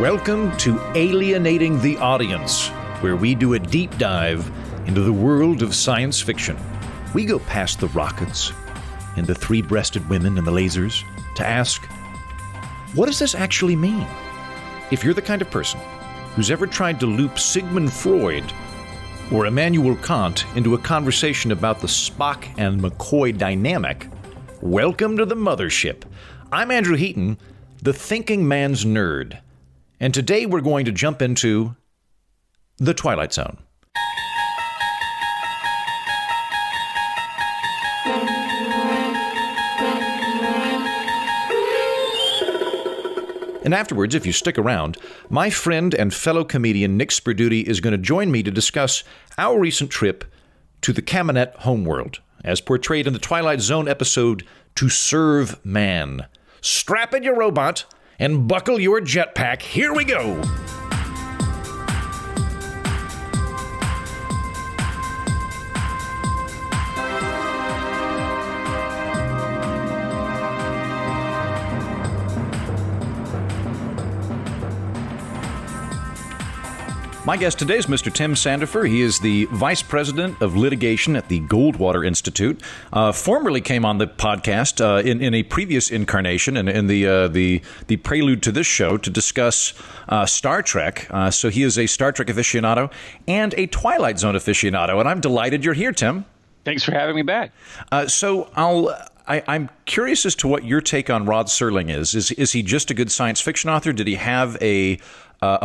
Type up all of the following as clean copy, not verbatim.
Welcome to Alienating the Audience, where we do a deep dive into the world of science fiction. We go past the rockets and the three-breasted women and the lasers to ask, what does this actually mean? If you're the kind of person who's ever tried to loop Sigmund Freud or Immanuel Kant into a conversation about the Spock and McCoy dynamic, welcome to the mothership. I'm Andrew Heaton, the thinking man's nerd. And today we're going to jump into the Twilight Zone. And afterwards, if you stick around, my friend and fellow comedian Nick Sperduti is going to join me to discuss our recent trip to the Kaminet homeworld, as portrayed in the Twilight Zone episode, To Serve Man. Strap in your robot and buckle your jetpack. Here we go! My guest today is Mr. Tim Sandefur. He is the Vice President of Litigation at the Goldwater Institute. Formerly came on the podcast in a previous incarnation and in the prelude to this show to discuss Star Trek. So he is a Star Trek aficionado and a Twilight Zone aficionado. And I'm delighted you're here, Tim. Thanks for having me back. I'm curious as to what your take on Rod Serling is. Is he just a good science fiction author? Did he have a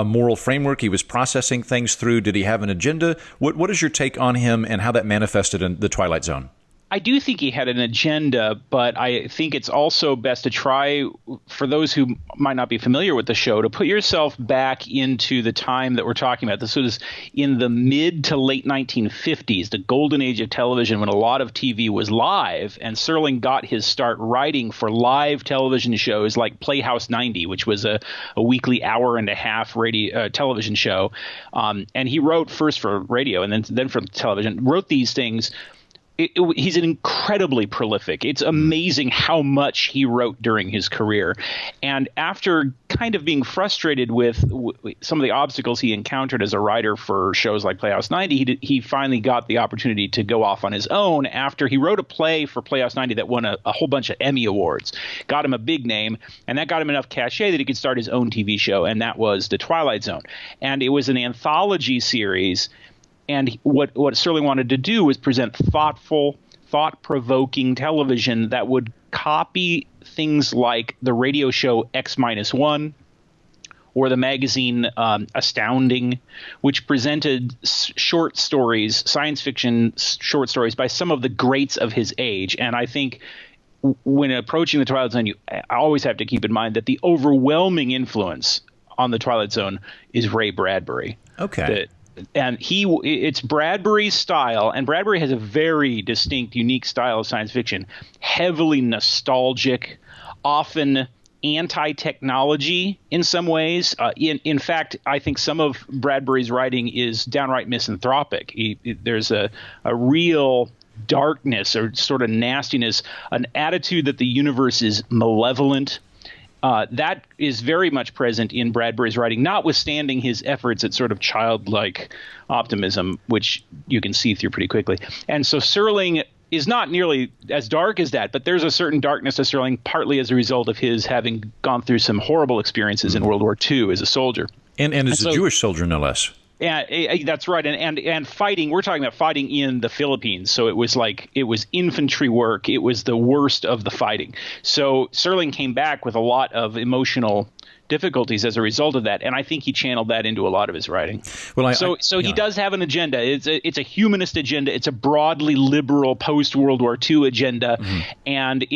moral framework he was processing things through? Did he have an agenda? What is your take on him and how that manifested in the Twilight Zone? I do think he had an agenda, but I think it's also best to try, for those who might not be familiar with the show, to put yourself back into the time that we're talking about. This was in the mid to late 1950s, the golden age of television, when a lot of TV was live, and Serling got his start writing for live television shows like Playhouse 90, which was a weekly hour-and-a-half radio television show. And he wrote first for radio and then for television, wrote these things. He's an incredibly prolific. It's amazing how much he wrote during his career. And after kind of being frustrated with some of the obstacles he encountered as a writer for shows like Playhouse 90, he finally got the opportunity to go off on his own after he wrote a play for Playhouse 90 that won a whole bunch of Emmy Awards, got him a big name, and that got him enough cachet that he could start his own TV show, and that was The Twilight Zone. And it was an anthology series. And what Serling wanted to do was present thoughtful, thought-provoking television that would copy things like the radio show X-1 or the magazine Astounding, which presented short stories, science fiction short stories by some of the greats of his age. And I think when approaching the Twilight Zone, I always have to keep in mind that the overwhelming influence on the Twilight Zone is Ray Bradbury. Okay. And it's Bradbury's style, and Bradbury has a very distinct, unique style of science fiction, heavily nostalgic, often anti-technology in some ways. In fact, I think some of Bradbury's writing is downright misanthropic. There's a real darkness or sort of nastiness, an attitude that the universe is malevolent. That is very much present in Bradbury's writing, notwithstanding his efforts at sort of childlike optimism, which you can see through pretty quickly. And so Serling is not nearly as dark as that, but there's a certain darkness to Serling, partly as a result of his having gone through some horrible experiences in World War II as a soldier. And as a Jewish soldier, no less. Yeah, that's right. And fighting, we're talking about fighting in the Philippines. So it was infantry work. It was the worst of the fighting. So Serling came back with a lot of emotional difficulties as a result of that. And I think he channeled that into a lot of his writing. Well, he does have an agenda. It's a humanist agenda. It's a broadly liberal post-World War II agenda. Mm-hmm. And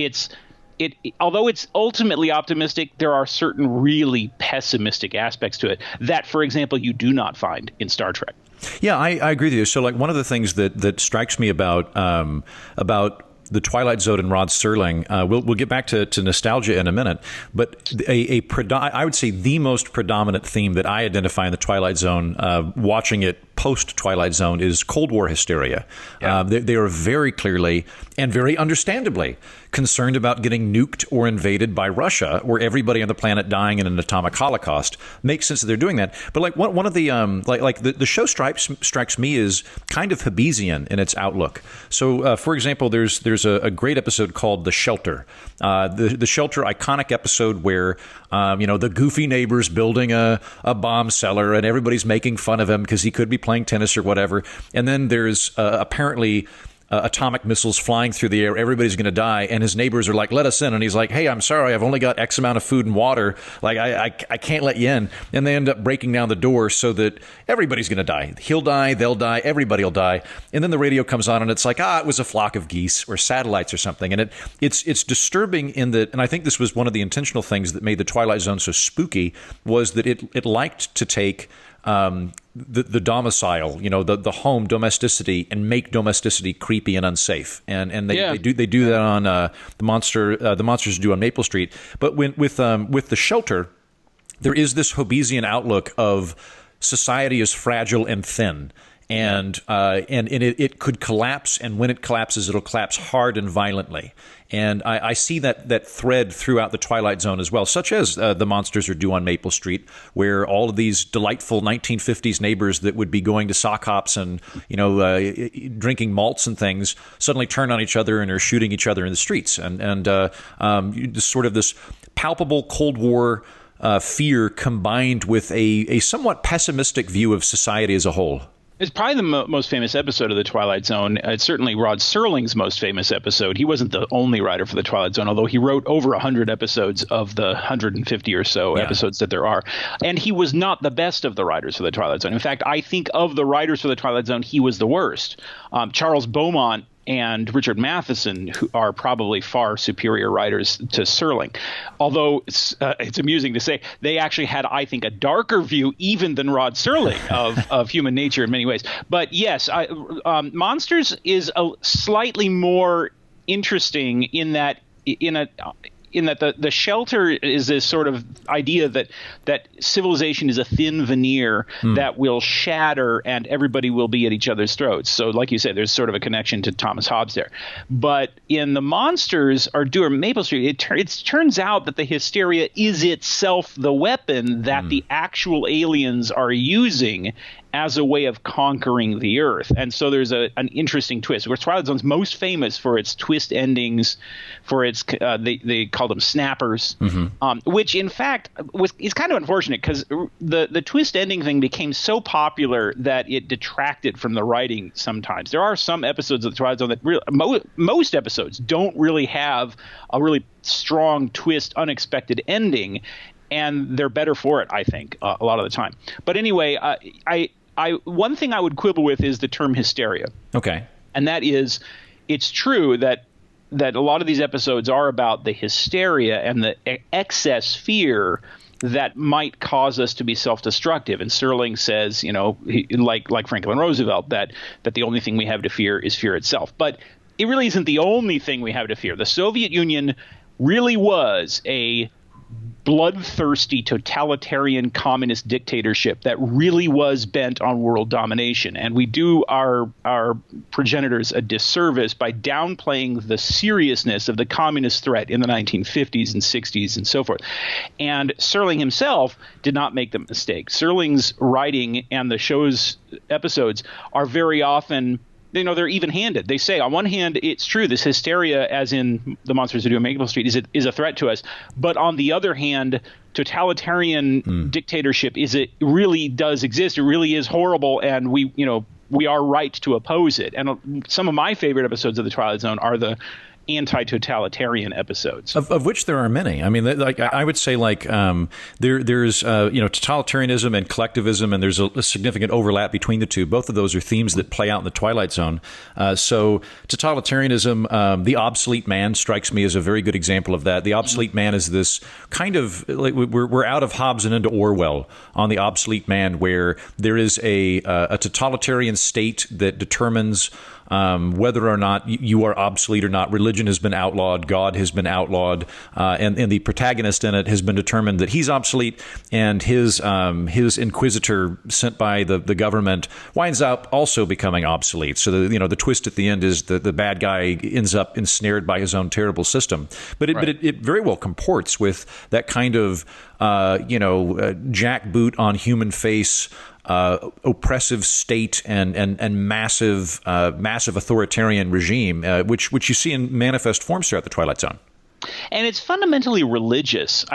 although it's ultimately optimistic, there are certain really pessimistic aspects to it that, for example, you do not find in Star Trek. Yeah, I agree with you. So, like, one of the things that strikes me about the Twilight Zone and Rod Serling. We'll get back to nostalgia in a minute, but I would say the most predominant theme that I identify in the Twilight Zone, watching it post Twilight Zone, is Cold War hysteria. Yeah. They are very clearly and very understandably concerned about getting nuked or invaded by Russia, or everybody on the planet dying in an atomic holocaust. Makes sense that they're doing that. But like one of the the show strikes me as kind of Hobbesian in its outlook. So, for example, there's a great episode called The Shelter. The Shelter, iconic episode where the goofy neighbor's building a bomb cellar and everybody's making fun of him because he could be playing tennis or whatever. And then there's apparently atomic missiles flying through the air. Everybody's going to die. And his neighbors are like, let us in. And he's like, hey, I'm sorry. I've only got X amount of food and water. Like, I can't let you in. And they end up breaking down the door so that everybody's going to die. He'll die. They'll die. Everybody will die. And then the radio comes on and it's like, it was a flock of geese or satellites or something. And it's disturbing in that, and I think this was one of the intentional things that made the Twilight Zone so spooky, was that it liked to take the domicile, the home domesticity, and make domesticity creepy and unsafe, and they do that on the monsters do on Maple Street. But with The Shelter, there is this Hobbesian outlook of society is fragile and thin. And it could collapse, and when it collapses, it'll collapse hard and violently. And I see that thread throughout the Twilight Zone as well, such as the monsters are due on Maple Street, where all of these delightful 1950s neighbors that would be going to sock hops and drinking malts and things suddenly turn on each other and are shooting each other in the streets, and sort of this palpable Cold War fear combined with a somewhat pessimistic view of society as a whole. It's probably the most famous episode of The Twilight Zone. It's certainly Rod Serling's most famous episode. He wasn't the only writer for The Twilight Zone, although he wrote over 100 episodes of the 150 or so episodes that there are. And he was not the best of the writers for The Twilight Zone. In fact, I think of the writers for The Twilight Zone, he was the worst. Charles Beaumont and Richard Matheson, who are probably far superior writers to Serling. Although it's amusing to say, they actually had, I think, a darker view even than Rod Serling of human nature in many ways. But yes, Monsters is a slightly more interesting in that the Shelter is this sort of idea that civilization is a thin veneer that will shatter and everybody will be at each other's throats. So like you said, there's sort of a connection to Thomas Hobbes there. But in the monsters are due on Maple Street, it turns out that the hysteria is itself the weapon that the actual aliens are using as a way of conquering the Earth. And so there's an interesting twist. Where Twilight Zone's most famous for its twist endings, for its they call them snappers, which in fact is kind of unfortunate because the twist ending thing became so popular that it detracted from the writing sometimes. There are some episodes of the Twilight Zone that most episodes don't really have a really strong twist, unexpected ending, and they're better for it, I think, a lot of the time. But anyway, one thing I would quibble with is the term hysteria. Okay. And that is, it's true that a lot of these episodes are about the hysteria and the excess fear that might cause us to be self-destructive. And Serling says, like Franklin Roosevelt, that the only thing we have to fear is fear itself. But it really isn't the only thing we have to fear. The Soviet Union really was a bloodthirsty totalitarian communist dictatorship that really was bent on world domination. And we do our progenitors a disservice by downplaying the seriousness of the communist threat in the 1950s and 60s and so forth. And Serling himself did not make the mistake. Serling's writing and the show's episodes are very often, they're even-handed. They say, on one hand, it's true, this hysteria, as in the monsters who do on Maple Street, is a threat to us. But on the other hand, totalitarian dictatorship really does exist. It really is horrible, and we are right to oppose it. And some of my favorite episodes of The Twilight Zone are the anti-totalitarian episodes, of which there are many. I mean, like I would say, like there's totalitarianism and collectivism, and there's a significant overlap between the two. Both of those are themes that play out in the Twilight Zone. So totalitarianism, the obsolete man strikes me as a very good example of that. The obsolete man is this kind of like we're out of Hobbes and into Orwell on the obsolete man, where there is a totalitarian state that determines whether or not you are obsolete or not. Religion has been outlawed. God has been outlawed. And the protagonist in it has been determined that he's obsolete, and his inquisitor sent by the government winds up also becoming obsolete. So the twist at the end is the bad guy ends up ensnared by his own terrible system. But it very well comports with that kind of jackboot on human face, oppressive state and massive authoritarian regime, which you see in manifest forms throughout the Twilight Zone. And it's fundamentally religious.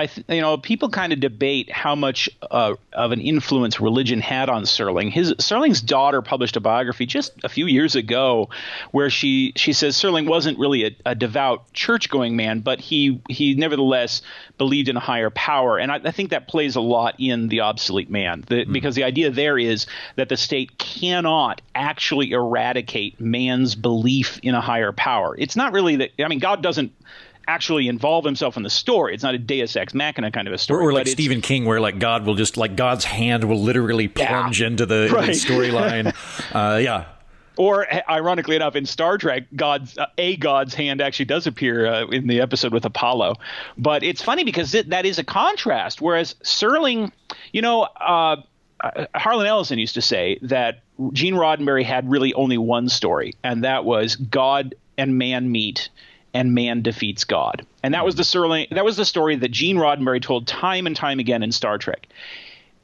People kind of debate how much of an influence religion had on Serling. Serling's daughter published a biography just a few years ago where she says Serling wasn't really a devout church-going man, but he nevertheless believed in a higher power. And I think that plays a lot in The Obsolete Man, because the idea there is that the state cannot actually eradicate man's belief in a higher power. It's not really that – God doesn't actually involve himself in the story. It's not a Deus Ex Machina kind of a story. Or like Stephen King, where God will just God's hand will literally plunge into the storyline. Or ironically enough, in Star Trek, God's hand actually does appear in the episode with Apollo. But it's funny because that is a contrast. Whereas Serling, Harlan Ellison used to say that Gene Roddenberry had really only one story, and that was God and man meet, and man defeats God. And that was the story that Gene Roddenberry told time and time again in Star Trek.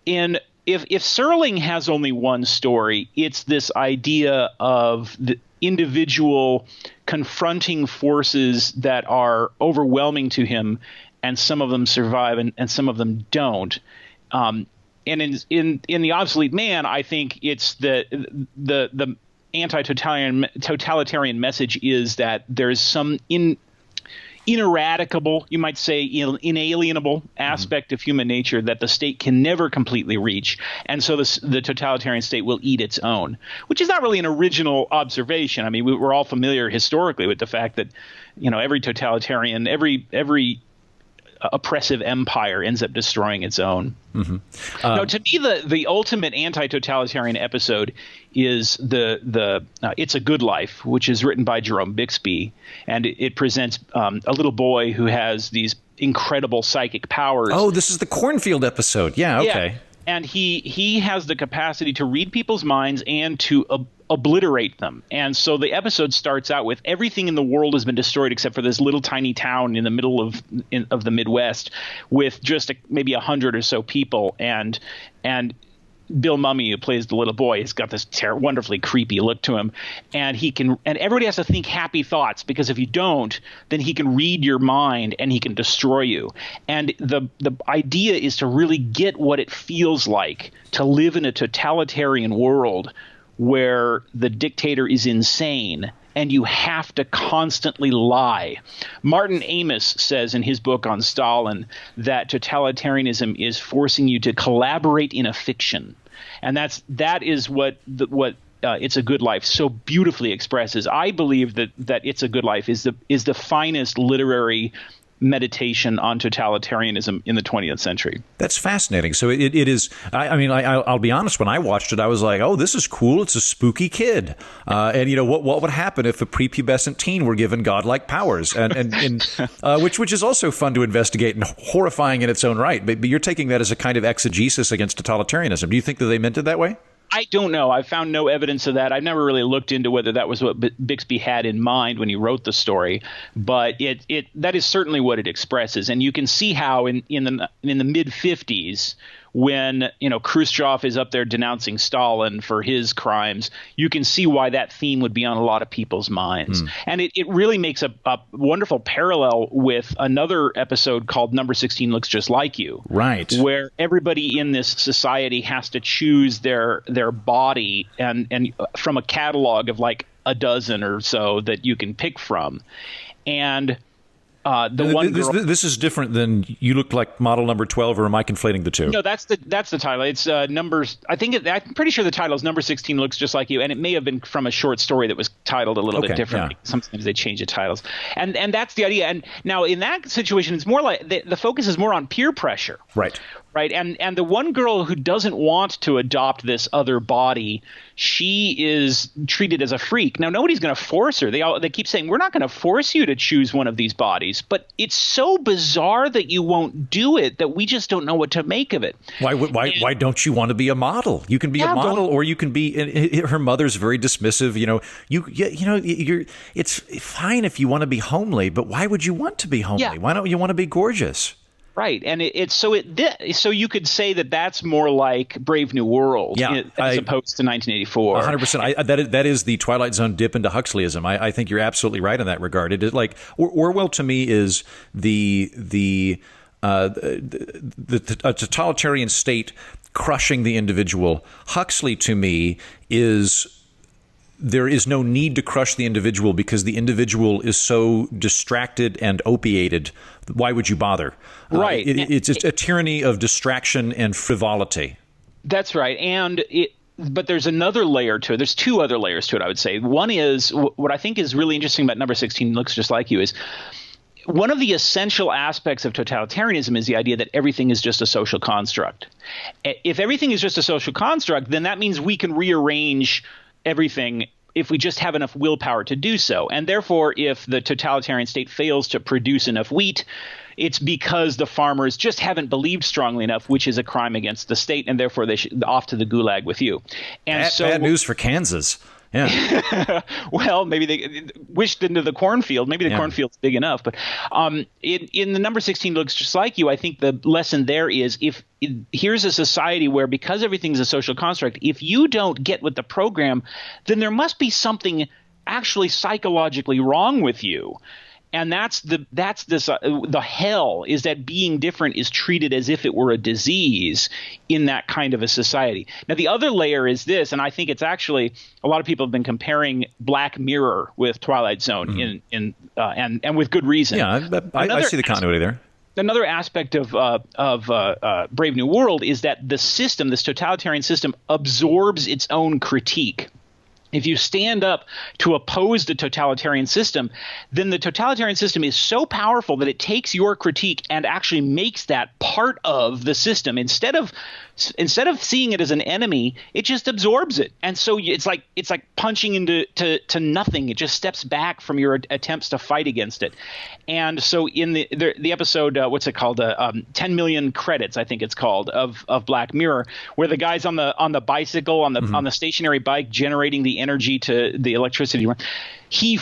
If Serling has only one story, it's this idea of the individual confronting forces that are overwhelming to him, and some of them survive and some of them don't. And in The Obsolete Man, I think it's the anti-totalitarian message is that there's some ineradicable, you might say inalienable aspect of human nature that the state can never completely reach. And so the totalitarian state will eat its own, which is not really an original observation. I mean, we're all familiar historically with the fact that, every totalitarian, every oppressive empire ends up destroying its own. No, to me, the ultimate anti-totalitarian episode is the It's a Good Life, which is written by Jerome Bixby, and it presents a little boy who has these incredible psychic powers. Oh, this is the cornfield episode. Yeah, okay. Yeah. And he has the capacity to read people's minds and to obliterate them. And so the episode starts out with everything in the world has been destroyed except for this little tiny town in the middle of the Midwest with just maybe 100 or so people. And Bill Mumy, who plays the little boy, has got this wonderfully creepy look to him, and everybody has to think happy thoughts, because if you don't, then he can read your mind and he can destroy you. And the idea is to really get what it feels like to live in a totalitarian world where the dictator is insane and you have to constantly lie. Martin Amis says in his book on Stalin that totalitarianism is forcing you to collaborate in a fiction. And that is what It's a Good Life so beautifully expresses. I believe that It's a Good Life is the finest literary meditation on totalitarianism in the 20th century. That's fascinating. So it is. I'll be honest. When I watched it, I was like, "Oh, this is cool. It's a spooky kid." And what would happen if a prepubescent teen were given godlike powers? And which is also fun to investigate and horrifying in its own right. But you're taking that as a kind of exegesis against totalitarianism. Do you think that they meant it that way? I don't know. I've found no evidence of that. I've never really looked into whether that was what Bixby had in mind when he wrote the story, but that is certainly what it expresses. And you can see how in the mid-50s, when Khrushchev is up there denouncing Stalin for his crimes, you can see why that theme would be on a lot of people's minds. And it really makes a wonderful parallel with another episode called Number 16 Looks Just Like You. Right. Where everybody in this society has to choose their body and from a catalog of like a dozen or so that you can pick from. And this is different than You Look Like Model Number 12, or am I conflating the two? No, that's the title. It's numbers. I'm pretty sure the title is Number 16 Looks Just Like You, and it may have been from a short story that was titled a little bit differently. Yeah. Sometimes they change the titles, and that's the idea. And now in that situation, it's more like the focus is more on peer pressure. Right. Right. And the one girl who doesn't want to adopt this other body, she is treated as a freak. Now, nobody's going to force her. They keep saying, we're not going to force you to choose one of these bodies. But it's so bizarre that you won't do it that we just don't know what to make of it. Why don't you want to be a model? You can be a model, or you can be. Her mother's very dismissive. It's fine if you want to be homely, but why would you want to be homely? Yeah. Why don't you want to be gorgeous? Right, and so you could say that that's more like Brave New World, as opposed to 1984. 100%. That is the Twilight Zone dip into Huxleyism. I think you're absolutely right in that regard. It is like Orwell to me is the totalitarian state crushing the individual. Huxley to me is. There is no need to crush the individual because the individual is so distracted and opiated. Why would you bother? Right. It's a tyranny of distraction and frivolity. That's right. But there's another layer to it. There's two other layers to it, I would say. One is what I think is really interesting about number 16 looks just like you is one of the essential aspects of totalitarianism is the idea that everything is just a social construct. If everything is just a social construct, then that means we can rearrange everything if we just have enough willpower to do so. And therefore, if the totalitarian state fails to produce enough wheat, it's because the farmers just haven't believed strongly enough, which is a crime against the state, and therefore they should off to the gulag with you. And bad news for Kansas. Yeah. Well, maybe they wished into the cornfield. Maybe the cornfield's big enough. But in the number 16 looks just like you, I think the lesson there is here's a society where because everything's a social construct, if you don't get with the program, then there must be something actually psychologically wrong with you. And the hell is that being different is treated as if it were a disease in that kind of a society. Now, the other layer is this, and I think it's actually a lot of people have been comparing Black Mirror with Twilight Zone and with good reason. Yeah, I see the continuity there. Another aspect of Brave New World is that the system, this totalitarian system, absorbs its own critique. If you stand up to oppose the totalitarian system, then the totalitarian system is so powerful that it takes your critique and actually makes that part of the system. Instead of seeing it as an enemy, it just absorbs it. And so it's like punching into nothing. It just steps back from your attempts to fight against it. And so in the episode, what's it called? 10 Million Credits, I think it's called, of Black Mirror, where the guy's on the bicycle, on the stationary bike, generating the energy to the electricity. He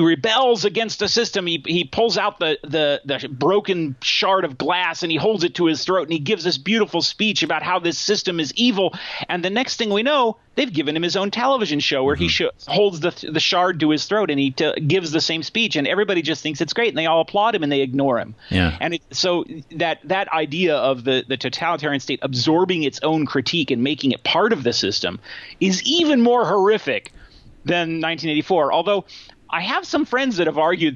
rebels against the system. He pulls out the broken shard of glass and he holds it to his throat and he gives this beautiful speech about how this system is evil. And the next thing we know, they've given him his own television show where he holds the shard to his throat and he gives the same speech, and everybody just thinks it's great and they all applaud him and they ignore him. Yeah. And so that idea of the totalitarian state absorbing its own critique and making it part of the system is even more horrific than 1984. Although I have some friends that have argued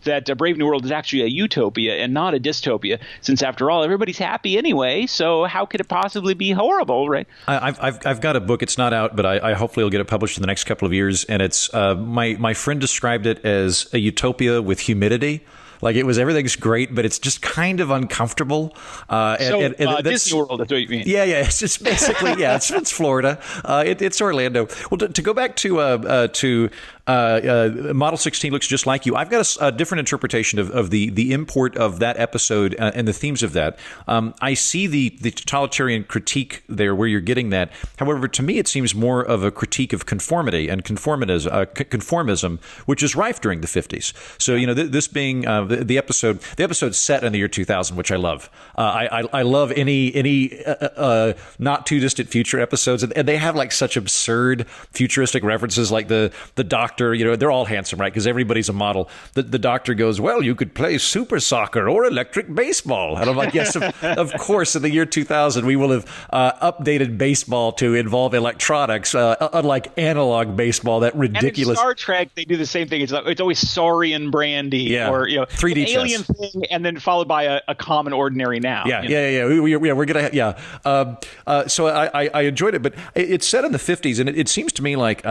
that Brave New World is actually a utopia and not a dystopia, since after all everybody's happy anyway. So how could it possibly be horrible, right? I've got a book. It's not out, but I hopefully will get it published in the next couple of years. And it's my friend described it as a utopia with humidity. Like everything's great, but it's just kind of uncomfortable. Disney World, that's what you mean. Yeah. It's just basically, it's Florida. It's Orlando. Well, to go back to Model 16 looks just like you. I've got a different interpretation of the import of that episode and the themes of that. I see the totalitarian critique there where you're getting that. However, to me, it seems more of a critique of conformity and conformism, which is rife during the 50s. So, this being the episode set in the year 2000, which I love. I love any not too distant future episodes, and they have like such absurd futuristic references, like the doctor. They're all handsome, right? Because everybody's a model. The doctor goes, well, you could play super soccer or electric baseball. And I'm like, yes, of course, in the year 2000, we will have updated baseball to involve electronics, unlike analog baseball, that ridiculous. And in Star Trek, they do the same thing. It's always Saurian brandy or 3D an alien thing, and then followed by a common ordinary now. We're gonna So I enjoyed it, but it's set in the 50s, and it seems to me like.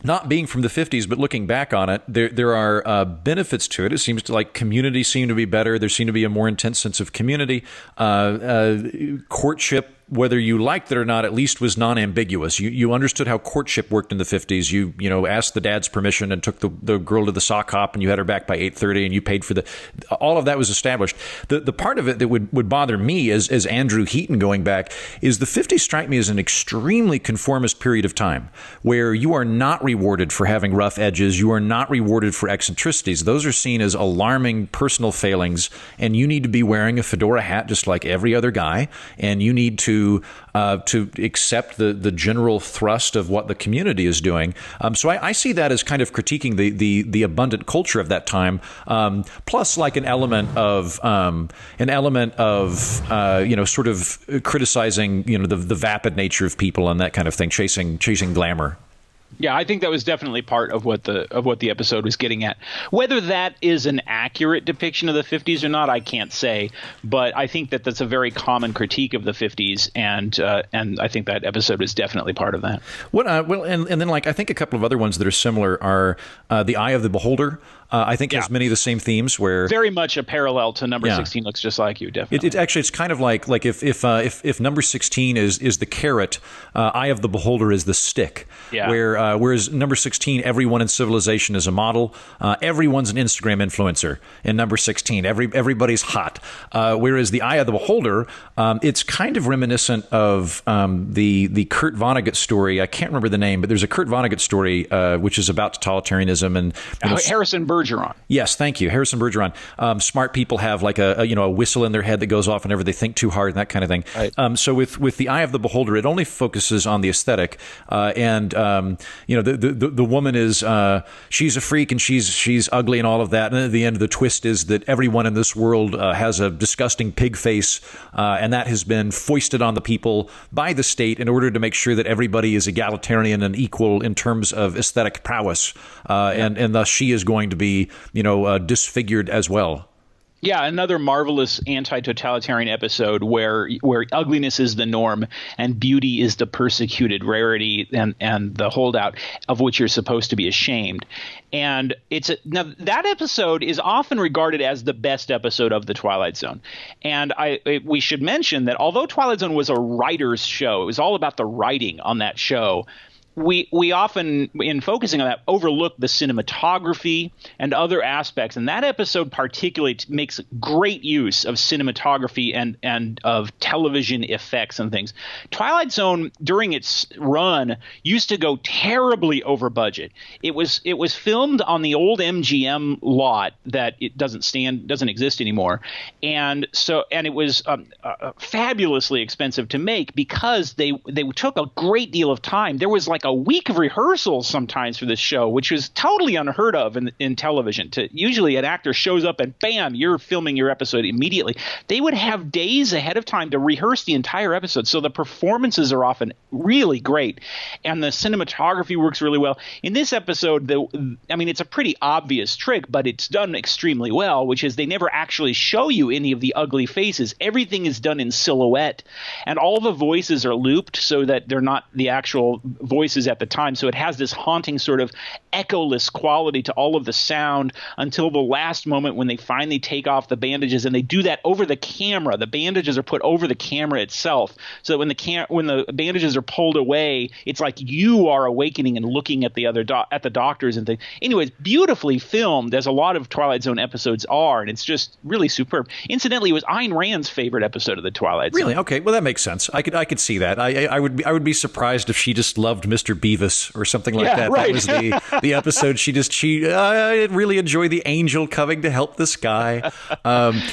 Not being from the 50s, but looking back on it, there are benefits to it. It seems to like communities seem to be better. There seemed to be a more intense sense of community. Courtship whether you liked it or not, at least was non-ambiguous. You understood how courtship worked in the 50s. You asked the dad's permission and took the girl to the sock hop, and you had her back by 8:30, and you paid for all of that was established. The part of it that would bother me as Andrew Heaton going back is the 50s strike me as an extremely conformist period of time where you are not rewarded for having rough edges. You are not rewarded for eccentricities. Those are seen as alarming personal failings, and you need to be wearing a fedora hat just like every other guy, and you need to accept the general thrust of what the community is doing. So I see that as kind of critiquing the abundant culture of that time, plus like an element of sort of criticizing the vapid nature of people and that kind of thing, chasing glamour. Yeah, I think that was definitely part of what the episode was getting at. Whether that is an accurate depiction of the 50s or not, I can't say. But I think that that's a very common critique of the 50s, and I think that episode is definitely part of that. And then like I think a couple of other ones that are similar are The Eye of the Beholder. I think has many of the same themes where very much a parallel to number 16 looks just like you. Definitely. It's kind of like if number 16 is the carrot, Eye of the Beholder is the stick. Yeah. Whereas number 16, everyone in civilization is a model. Everyone's an Instagram influencer. In number 16, everybody's hot. Whereas the Eye of the Beholder, it's kind of reminiscent of the Kurt Vonnegut story. I can't remember the name, but there's a Kurt Vonnegut story which is about totalitarianism and Harrison Bergeron. Yes, thank you, Harrison Bergeron. Smart people have like a whistle in their head that goes off whenever they think too hard and that kind of thing. Right. So with the Eye of the Beholder, it only focuses on the aesthetic, and the woman is she's a freak and she's ugly and all of that. And at the end, the twist is that everyone in this world has a disgusting pig face, and that has been foisted on the people by the state in order to make sure that everybody is egalitarian and equal in terms of aesthetic prowess, and thus she is going to be disfigured as well. Yeah, another marvelous anti-totalitarian episode where ugliness is the norm and beauty is the persecuted rarity and the holdout of which you're supposed to be ashamed. And now that episode is often regarded as the best episode of the Twilight Zone. And we should mention that although Twilight Zone was a writer's show, it was all about the writing on that show. We often, in focusing on that, overlook the cinematography and other aspects. And that episode particularly makes great use of cinematography and of television effects and things. Twilight Zone, during its run, used to go terribly over budget. It was filmed on the old MGM lot that it doesn't exist anymore, and it was fabulously expensive to make because they took a great deal of time. There was like a week of rehearsals sometimes for this show, which was totally unheard of in television. Usually an actor shows up and bam, you're filming your episode immediately. They would have days ahead of time to rehearse the entire episode. So the performances are often really great and the cinematography works really well. In this episode, it's a pretty obvious trick, but it's done extremely well, which is they never actually show you any of the ugly faces. Everything is done in silhouette and all the voices are looped so that they're not the actual voices at the time. So it has this haunting sort of echoless quality to all of the sound until the last moment when they finally take off the bandages, and they do that over the camera. The bandages are put over the camera itself, so that when the bandages are pulled away, it's like you are awakening and looking at the other at the doctors and things. Anyways, beautifully filmed, as a lot of Twilight Zone episodes are, and it's just really superb. Incidentally, it was Ayn Rand's favorite episode of the Twilight Zone. Really? Okay, well that makes sense. I could see that. I would be surprised if she just loved Mr. Beavis or something like that. Right. That was the episode. I really enjoy the angel coming to help this guy. Props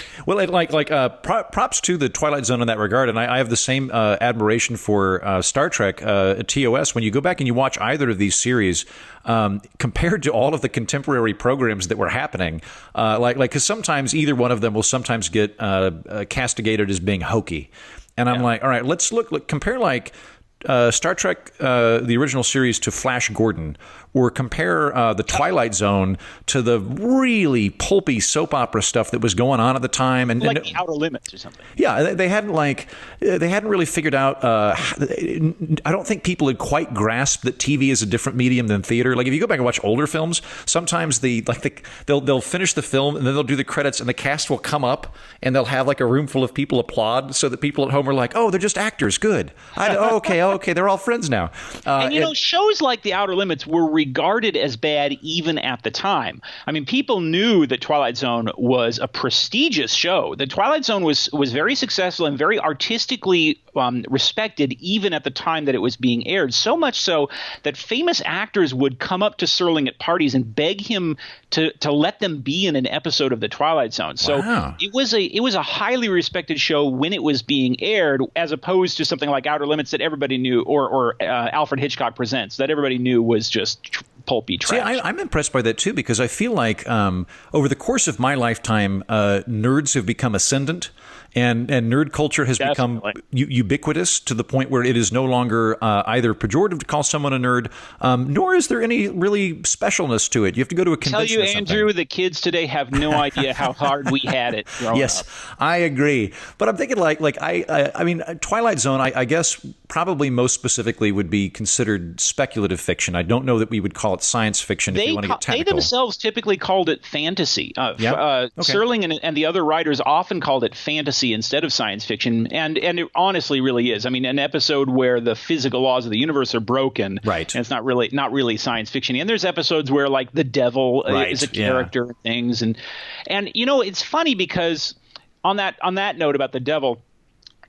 to the Twilight Zone in that regard, and I have the same admiration for Star Trek TOS. When you go back and you watch either of these series, compared to all of the contemporary programs that were happening, because sometimes either one of them will sometimes get castigated as being hokey, and I'm like, all right, let's compare Star Trek, the original series, to Flash Gordon, or compare the Twilight Zone to the really pulpy soap opera stuff that was going on at the time, and like The Outer Limits or something. Yeah, they hadn't really figured out. I don't think people had quite grasped that TV is a different medium than theater. Like if you go back and watch older films, sometimes they'll finish the film and then they'll do the credits and the cast will come up and they'll have like a room full of people applaud, so that people at home are like, oh, they're just actors. Good. Okay, they're all friends now. And shows like The Outer Limits were regarded as bad even at the time. I mean, people knew that Twilight Zone was a prestigious show. The Twilight Zone was very successful and very artistically respected even at the time that it was being aired. So much so that famous actors would come up to Serling at parties and beg him to let them be in an episode of The Twilight Zone. So it was a highly respected show when it was being aired, as opposed to something like Outer Limits that everybody knew, or Alfred Hitchcock Presents, that everybody knew was just pulpy trash. See, I'm impressed by that too, because I feel like over the course of my lifetime, nerds have become ascendant. And nerd culture has become ubiquitous to the point where it is no longer either pejorative to call someone a nerd, nor is there any really specialness to it. You have to go to a convention. Tell you, Andrew, the kids today have no idea how hard we had it growing yes, up. I agree. But I'm thinking I mean, Twilight Zone, I guess probably most specifically would be considered speculative fiction. I don't know that we would call it science fiction if you want to get technical. They themselves typically called it fantasy. Serling and the other writers often called it fantasy instead of science fiction, and it honestly really is. I mean, an episode where the physical laws of the universe are broken, right? And it's not really science fiction. And there's episodes where like the devil is a character and things, and it's funny because on that note about the devil,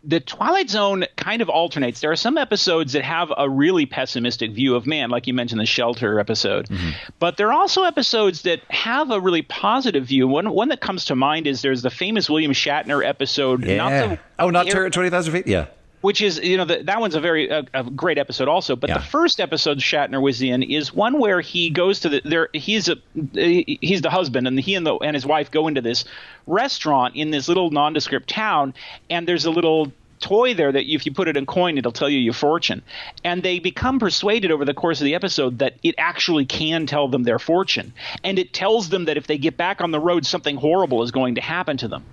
the Twilight Zone kind of alternates. There are some episodes that have a really pessimistic view of man, like you mentioned the Shelter episode. Mm-hmm. But there are also episodes that have a really positive view. One that comes to mind is there's the famous William Shatner episode. Yeah. Not 20,000 Feet? Yeah. Which is, that one's a great episode also. But the first episode Shatner was in is one where he goes to he's the husband, and he and his wife go into this restaurant in this little nondescript town, and there's a little toy there that if you put it in coin, it'll tell you your fortune. And they become persuaded over the course of the episode that it actually can tell them their fortune. And it tells them that if they get back on the road, something horrible is going to happen to them.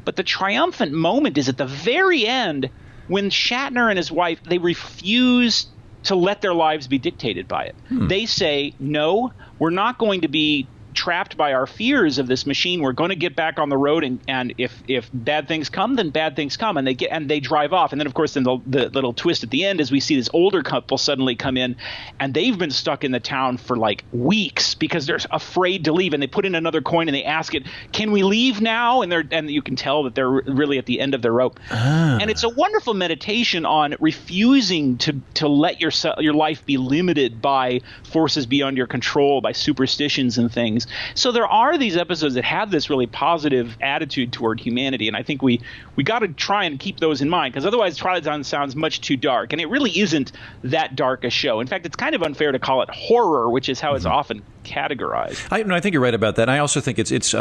But the triumphant moment is at the very end, when Shatner and his wife, they refuse to let their lives be dictated by it. They say, no, we're not going to be trapped by our fears of this machine. We're going to get back on the road, and if bad things come, then bad things come, and they drive off. And then of course the little twist at the end is we see this older couple suddenly come in, and they've been stuck in the town for like weeks because they're afraid to leave, and they put in another coin and they ask it, can we leave now? And you can tell that they're really at the end of their rope. And it's a wonderful meditation on refusing to let your life be limited by forces beyond your control, by superstitions and things. So there are these episodes that have this really positive attitude toward humanity, and I think we got to try and keep those in mind, because otherwise Twilight Zone sounds much too dark, and it really isn't that dark a show. In fact, it's kind of unfair to call it horror, which is how it's often categorized. I think you're right about that. I also think it's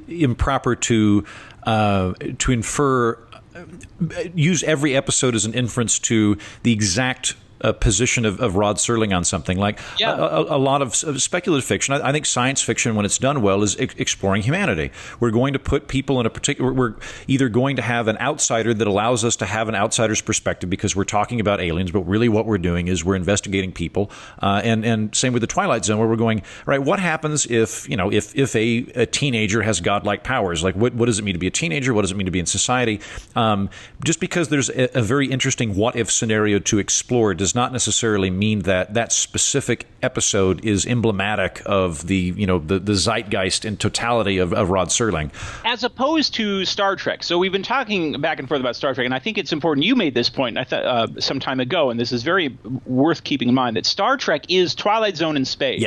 improper to infer, use every episode as an inference to the exact position of Rod Serling on something. Like a lot of speculative fiction, I think science fiction, when it's done well, is exploring humanity. We're going to put people in a particular, we're either going to have an outsider that allows us to have an outsider's perspective because we're talking about aliens, but really what we're doing is we're investigating people. And same with the Twilight Zone, where we're going, right, what happens if a teenager has godlike powers? Like what does it mean to be a teenager? What does it mean to be in society? Just because there's a very interesting what if scenario to explore does not necessarily mean that specific episode is emblematic of the zeitgeist and totality of Rod Serling. As opposed to Star Trek. So we've been talking back and forth about Star Trek, and I think it's important. You made this point some time ago, and this is very worth keeping in mind, that Star Trek is Twilight Zone in space.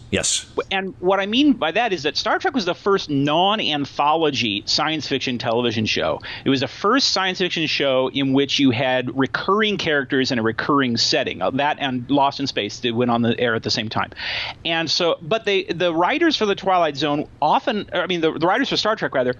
Yes. And what I mean by that is that Star Trek was the first non-anthology science fiction television show. It was the first science fiction show in which you had recurring characters in a recurring setting. That and Lost in Space, they went on the air at the same time. And so, but the writers for the Twilight Zone the writers for Star Trek rather,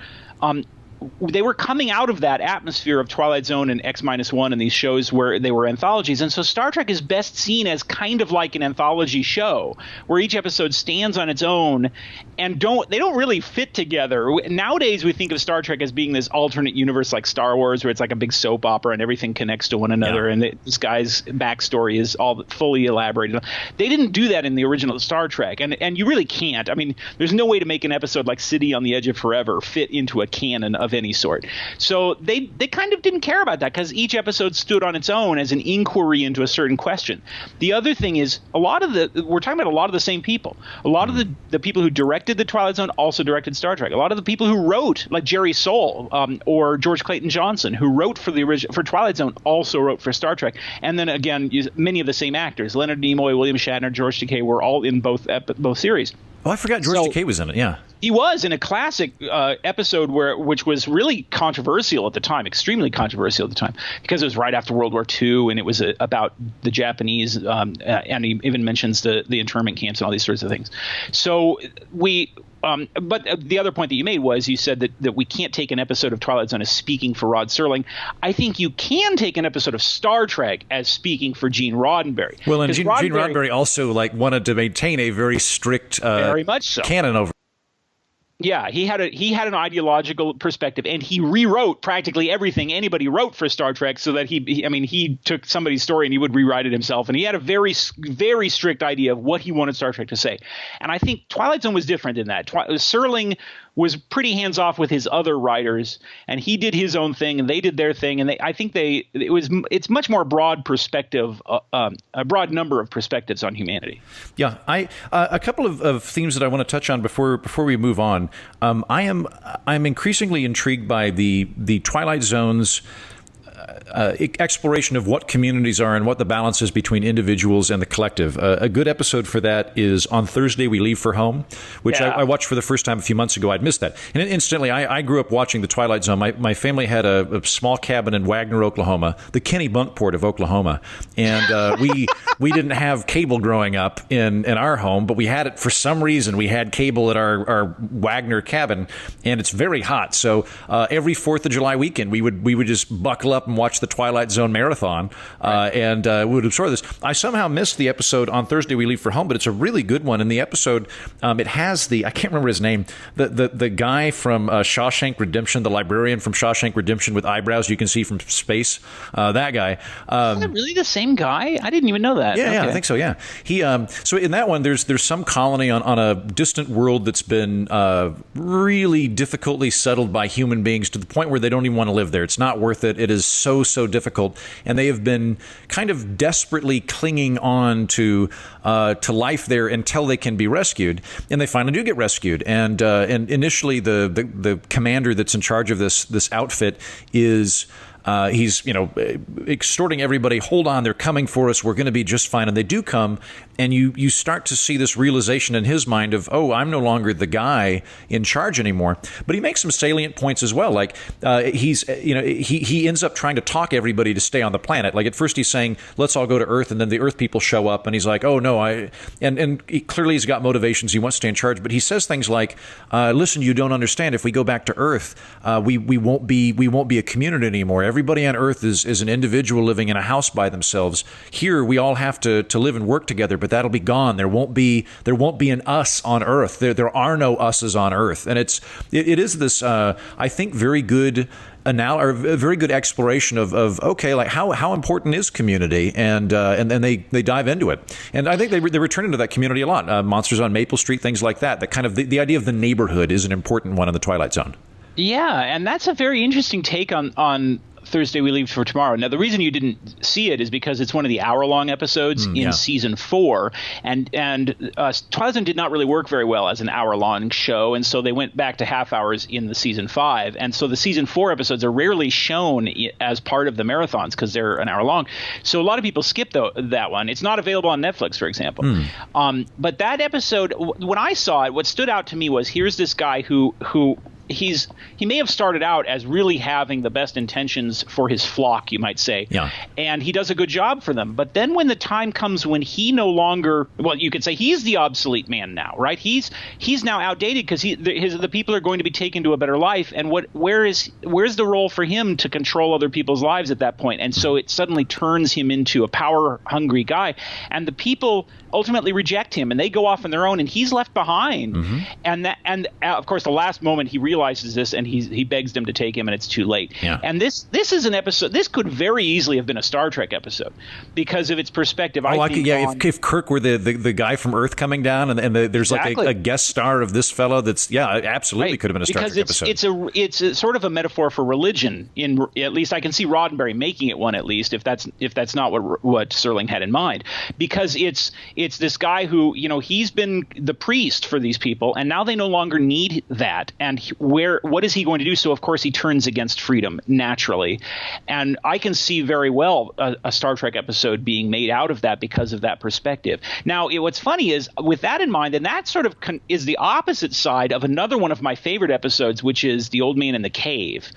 they were coming out of that atmosphere of Twilight Zone and X-1 and these shows where they were anthologies. And so Star Trek is best seen as kind of like an anthology show where each episode stands on its own and they don't really fit together. Nowadays, we think of Star Trek as being this alternate universe like Star Wars, where it's like a big soap opera and everything connects to one another. And this guy's backstory is all fully elaborated. They didn't do that in the original Star Trek. And you really can't. I mean, there's no way to make an episode like City on the Edge of Forever fit into a canon of any sort. So they kind of didn't care about that because each episode stood on its own as an inquiry into a certain question. The other thing is we're talking about a lot of the same people. A lot of the people who directed the Twilight Zone also directed Star Trek. A lot of the people who wrote, like Jerry Soule or George Clayton Johnson, who wrote for Twilight Zone, also wrote for Star Trek. And then again, many of the same actors: Leonard Nimoy, William Shatner, George Takei were all in both series. Oh, I forgot George Takei was in it. Yeah. He was in a classic episode which was really controversial at the time, extremely controversial at the time, because it was right after World War II, and it was about the Japanese, and he even mentions the internment camps and all these sorts of things. So but the other point that you made was you said that we can't take an episode of Twilight Zone as speaking for Rod Serling. I think you can take an episode of Star Trek as speaking for Gene Roddenberry. Well, and Gene Roddenberry also wanted to maintain a very strict very much so. canon over. Yeah, he had an ideological perspective, and he rewrote practically everything anybody wrote for Star Trek, so that he took somebody's story and he would rewrite it himself, and he had a very, very strict idea of what he wanted Star Trek to say. And I think Twilight Zone was different in that. Serling was pretty hands off with his other writers, and he did his own thing, and they did their thing, and it's much more broad perspective, a broad number of perspectives on humanity. Yeah, a couple of themes that I want to touch on before we move on. I'm increasingly intrigued by the Twilight Zone's exploration of what communities are and what the balance is between individuals and the collective. A good episode for that is On Thursday We Leave for Home, which I watched for the first time a few months ago. I'd missed that. And instantly, I grew up watching the Twilight Zone. My family had a small cabin in Wagner, Oklahoma, the Kennebunkport of Oklahoma. And we didn't have cable growing up in our home, but we had it for some reason. We had cable at our Wagner cabin, and it's very hot. So every 4th of July weekend, we would just buckle up and watch the Twilight Zone marathon, and we would absorb this. I somehow missed the episode On Thursday We Leave for Home, but it's a really good one. In the episode, it has I can't remember his name, the guy from Shawshank Redemption, the librarian from Shawshank Redemption with eyebrows you can see from space, that guy. Is that really the same guy? I didn't even know that. Yeah, I think so, yeah. He so in that one, there's some colony on a distant world that's been really difficultly settled by human beings to the point where they don't even want to live there. It's not worth it. It is so difficult, and they have been kind of desperately clinging on to life there until they can be rescued, and they finally do get rescued. And initially, the commander that's in charge of this outfit is. He's, extorting everybody. Hold on, they're coming for us. We're going to be just fine. And they do come, and you start to see this realization in his mind of, oh, I'm no longer the guy in charge anymore. But he makes some salient points as well. Like he ends up trying to talk everybody to stay on the planet. Like at first he's saying, let's all go to Earth, and then the Earth people show up, and he's like, oh no, and clearly he's got motivations. He wants to stay in charge, but he says things like, listen, you don't understand. If we go back to Earth, we won't be a community anymore. Everybody on Earth is an individual living in a house by themselves. Here, we all have to live and work together, but that'll be gone. There won't be an us on Earth. There are no us's on Earth, and it is this I think very good or a very good exploration of okay, like how important is community, and then they dive into it, and I think they return into that community a lot. Monsters on Maple Street, things like that. That kind of the idea of the neighborhood is an important one in the Twilight Zone. Yeah, and that's a very interesting take on Thursday We Leave for Tomorrow. Now, the reason you didn't see it is because it's one of the hour-long episodes in season 4, and Twilight Zone did not really work very well as an hour-long show, and so they went back to half hours in the season 5, and so the season 4 episodes are rarely shown as part of the marathons because they're an hour long. So a lot of people skip that one. It's not available on Netflix, for example. But that episode, when I saw it, what stood out to me was here's this guy who he may have started out as really having the best intentions for his flock, you might say. Yeah. And he does a good job for them. But then when the time comes when he no longer, well, you could say he's the obsolete man now, right? He's now outdated because the people are going to be taken to a better life. And where's the role for him to control other people's lives at that point? And so it suddenly turns him into a power hungry guy. And the people ultimately reject him and they go off on their own and he's left behind. Mm-hmm. And of course, the last moment he realizes this and he begs them to take him and it's too late. Yeah. And this is an episode. This could very easily have been a Star Trek episode because of its perspective. If Kirk were the guy from Earth coming down and there's exactly. like a guest star of this fellow that's absolutely right. could have been a Star Trek episode. It's a sort of a metaphor for religion. At least I can see Roddenberry making it one, at least if that's not what Serling had in mind, because it's this guy who he's been the priest for these people and now they no longer need that. And what is he going to do? So of course he turns against freedom naturally, and I can see very well a Star Trek episode being made out of that because of that perspective. Now, what's funny is with that in mind, and that sort of is the opposite side of another one of my favorite episodes, which is The Old Man in the Cave,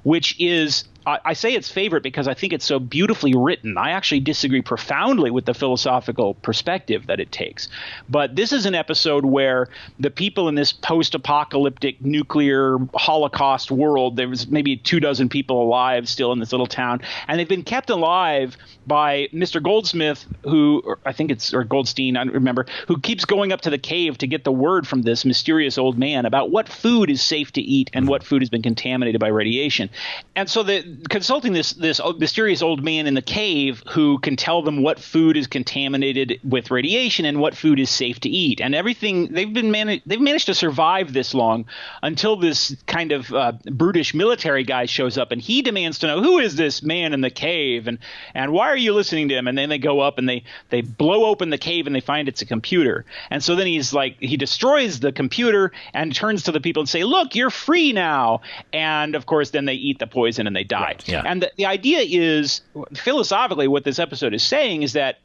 which is I say it's favorite because I think it's so beautifully written. I actually disagree profoundly with the philosophical perspective that it takes. But this is an episode where the people in this post-apocalyptic nuclear Holocaust world, there was maybe 24 people alive still in this little town, and they've been kept alive by Mr. Goldsmith, or Goldstein, I don't remember, who keeps going up to the cave to get the word from this mysterious old man about what food is safe to eat and what food has been contaminated by radiation. And so consulting this mysterious old man in the cave who can tell them what food is contaminated with radiation and what food is safe to eat, and everything they've managed to survive this long until this kind of brutish military guy shows up and he demands to know who is this man in the cave and why are you listening to him? And then they go up and they blow open the cave and they find it's a computer. And so then he destroys the computer and turns to the people and say, look, you're free now. And of course then they eat the poison and they die. Right. Yeah. And the idea is, philosophically, what this episode is saying is that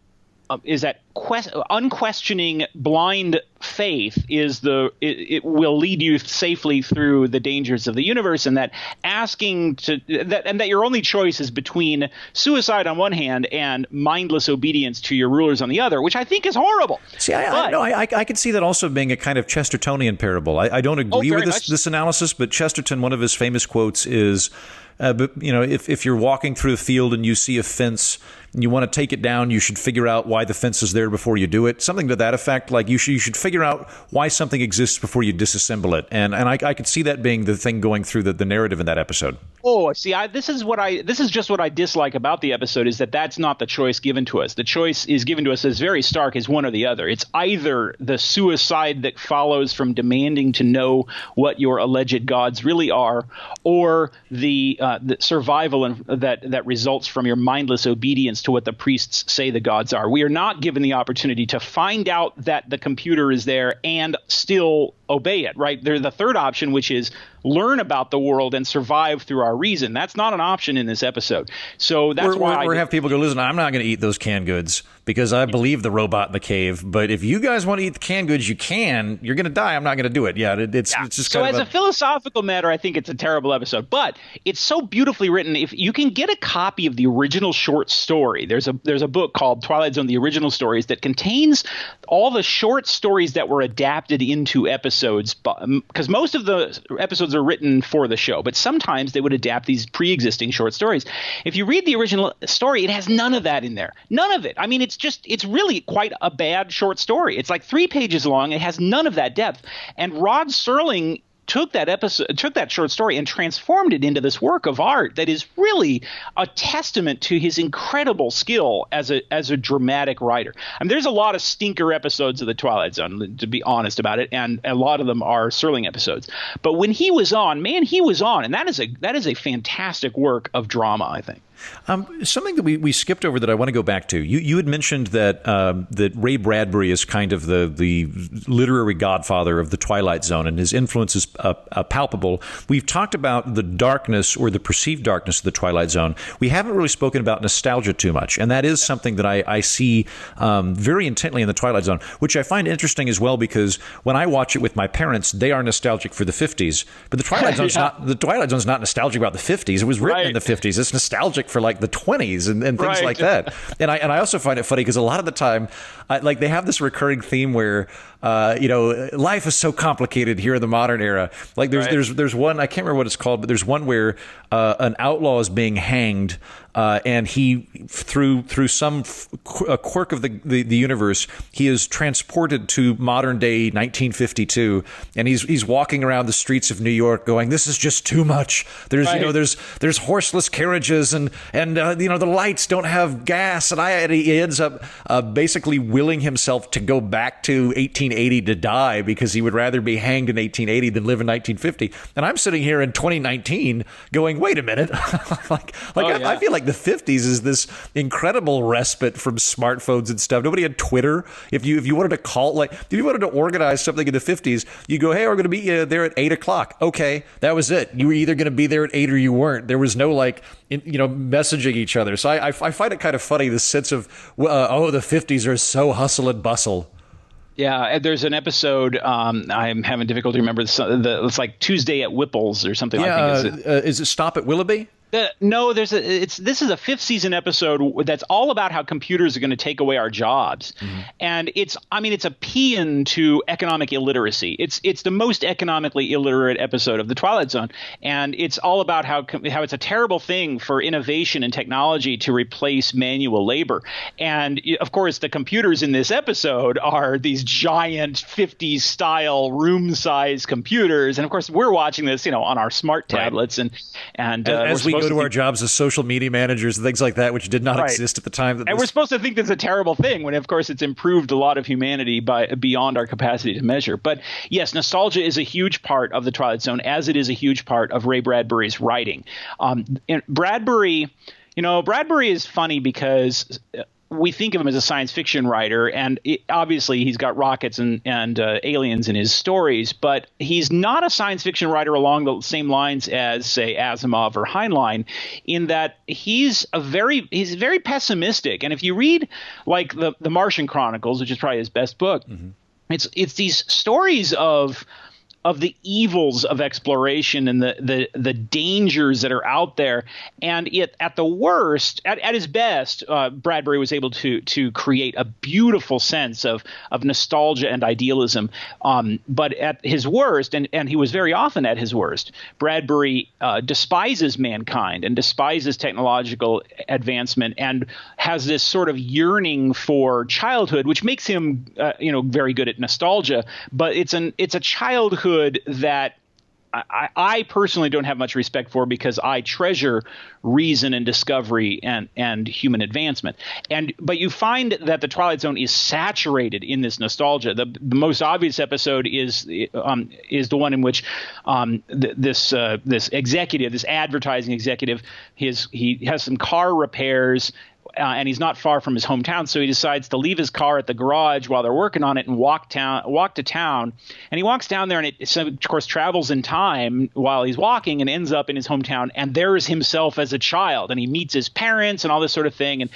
unquestioning blind faith it will lead you safely through the dangers of the universe, and that that your only choice is between suicide on one hand and mindless obedience to your rulers on the other, which I think is horrible. See, I could see that also being a kind of Chestertonian parable. I don't agree with this analysis, but Chesterton, one of his famous quotes is, if you're walking through a field and you see a fence and you want to take it down, you should figure out why the fence is there before you do it. Something to that effect. Like you should figure out why something exists before you disassemble it. And I could see that being the thing going through the narrative in that episode. Oh, see, this is just what I dislike about the episode, is that that's not the choice given to us. The choice is given to us as very stark as one or the other. It's either the suicide that follows from demanding to know what your alleged gods really are, or the survival that results from your mindless obedience to what the priests say the gods are. We are not given the opportunity to find out that the computer is there and still obey it, right? There's the third option, which is learn about the world and survive through our reason. That's not an option in this episode. So that's why have people go, listen, I'm not going to eat those canned goods because I believe the robot in the cave. But if you guys want to eat the canned goods, you can. You're going to die. I'm not going to do it. It's just so as a philosophical matter, I think it's a terrible episode. But it's so beautifully written. If you can get a copy of the original short story, there's a book called Twilight Zone: The Original Stories that contains all the short stories that were adapted into episodes, because most of the episodes are written for the show, but sometimes they would adapt these pre-existing short stories. If you read the original story, it has none of that in there. None of it. I mean, it's really quite a bad short story. It's like 3 pages long. It has none of that depth. And Rod Serling took that short story and transformed it into this work of art that is really a testament to his incredible skill as a dramatic writer. I mean, there's a lot of stinker episodes of the Twilight Zone, to be honest about it, and a lot of them are Serling episodes. But when he was on, and that is a fantastic work of drama, I think. Something that we skipped over that I want to go back to. You had mentioned that that Ray Bradbury is kind of the literary godfather of the Twilight Zone, and his influence is palpable. We've talked about the darkness or the perceived darkness of the Twilight Zone. We haven't really spoken about nostalgia too much, and that is something that I see very intently in the Twilight Zone, which I find interesting as well, because when I watch it with my parents, they are nostalgic for the 50s, but the Twilight Zone's the Twilight Zone's not nostalgic about the 50s. It was written in the 50s. It's nostalgic for like the 20s and things like that. And I also find it funny because a lot of the time, like they have this recurring theme where life is so complicated here in the modern era. Like there's one, I can't remember what it's called, but there's one where an outlaw is being hanged, and he through some quirk of the universe, he is transported to modern day 1952, and he's walking around the streets of New York going, "This is just too much. There's horseless carriages and the lights don't have gas," and he ends up basically willing himself to go back to 1880 to die because he would rather be hanged in 1880 than live in 1950. And I'm sitting here in 2019 going, wait a minute. I feel like the 50s is this incredible respite from smartphones and stuff. Nobody had Twitter. If you wanted to call, if you wanted to organize something in the 50s, you go, hey, we're going to be there at 8 o'clock. Okay, that was it. You were either going to be there at 8 or you weren't. There was no messaging each other. So I find it kind of funny, this sense of, the 50s are so hustle and bustle. Yeah, there's an episode. I'm having difficulty remembering. It's like Tuesday at Whipple's or something. Yeah, is it Stop at Willoughby? No, this is a fifth season episode that's all about how computers are going to take away our jobs, and it's a paean to economic illiteracy. It's the most economically illiterate episode of the Twilight Zone, and it's all about how it's a terrible thing for innovation and technology to replace manual labor. And of course, the computers in this episode are these giant 50s style room size computers, and of course we're watching this on our smart tablets, and as we go to our jobs as social media managers and things like that, which did not exist at the time. We're supposed to think that's a terrible thing when, of course, it's improved a lot of humanity beyond our capacity to measure. But yes, nostalgia is a huge part of the Twilight Zone, as it is a huge part of Ray Bradbury's writing. Bradbury is funny because we think of him as a science fiction writer, and obviously he's got rockets and aliens in his stories, but he's not a science fiction writer along the same lines as, say, Asimov or Heinlein, in that he's very pessimistic. And if you read like the Martian Chronicles, which is probably his best book, it's these stories of the evils of exploration and the dangers that are out there. And at the worst, at his best, Bradbury was able to create a beautiful sense of nostalgia and idealism. But at his worst, and he was very often at his worst, Bradbury despises mankind and despises technological advancement and has this sort of yearning for childhood, which makes him very good at nostalgia. But it's a childhood that I personally don't have much respect for, because I treasure reason and discovery and human advancement. But you find that the Twilight Zone is saturated in this nostalgia. The most obvious episode is the one in which this executive, this advertising executive, he has some car repairs. And he's not far from his hometown, so he decides to leave his car at the garage while they're working on it and walk to town. And he walks down there, and it of course travels in time while he's walking and ends up in his hometown. And there's himself as a child, and he meets his parents and all this sort of thing. And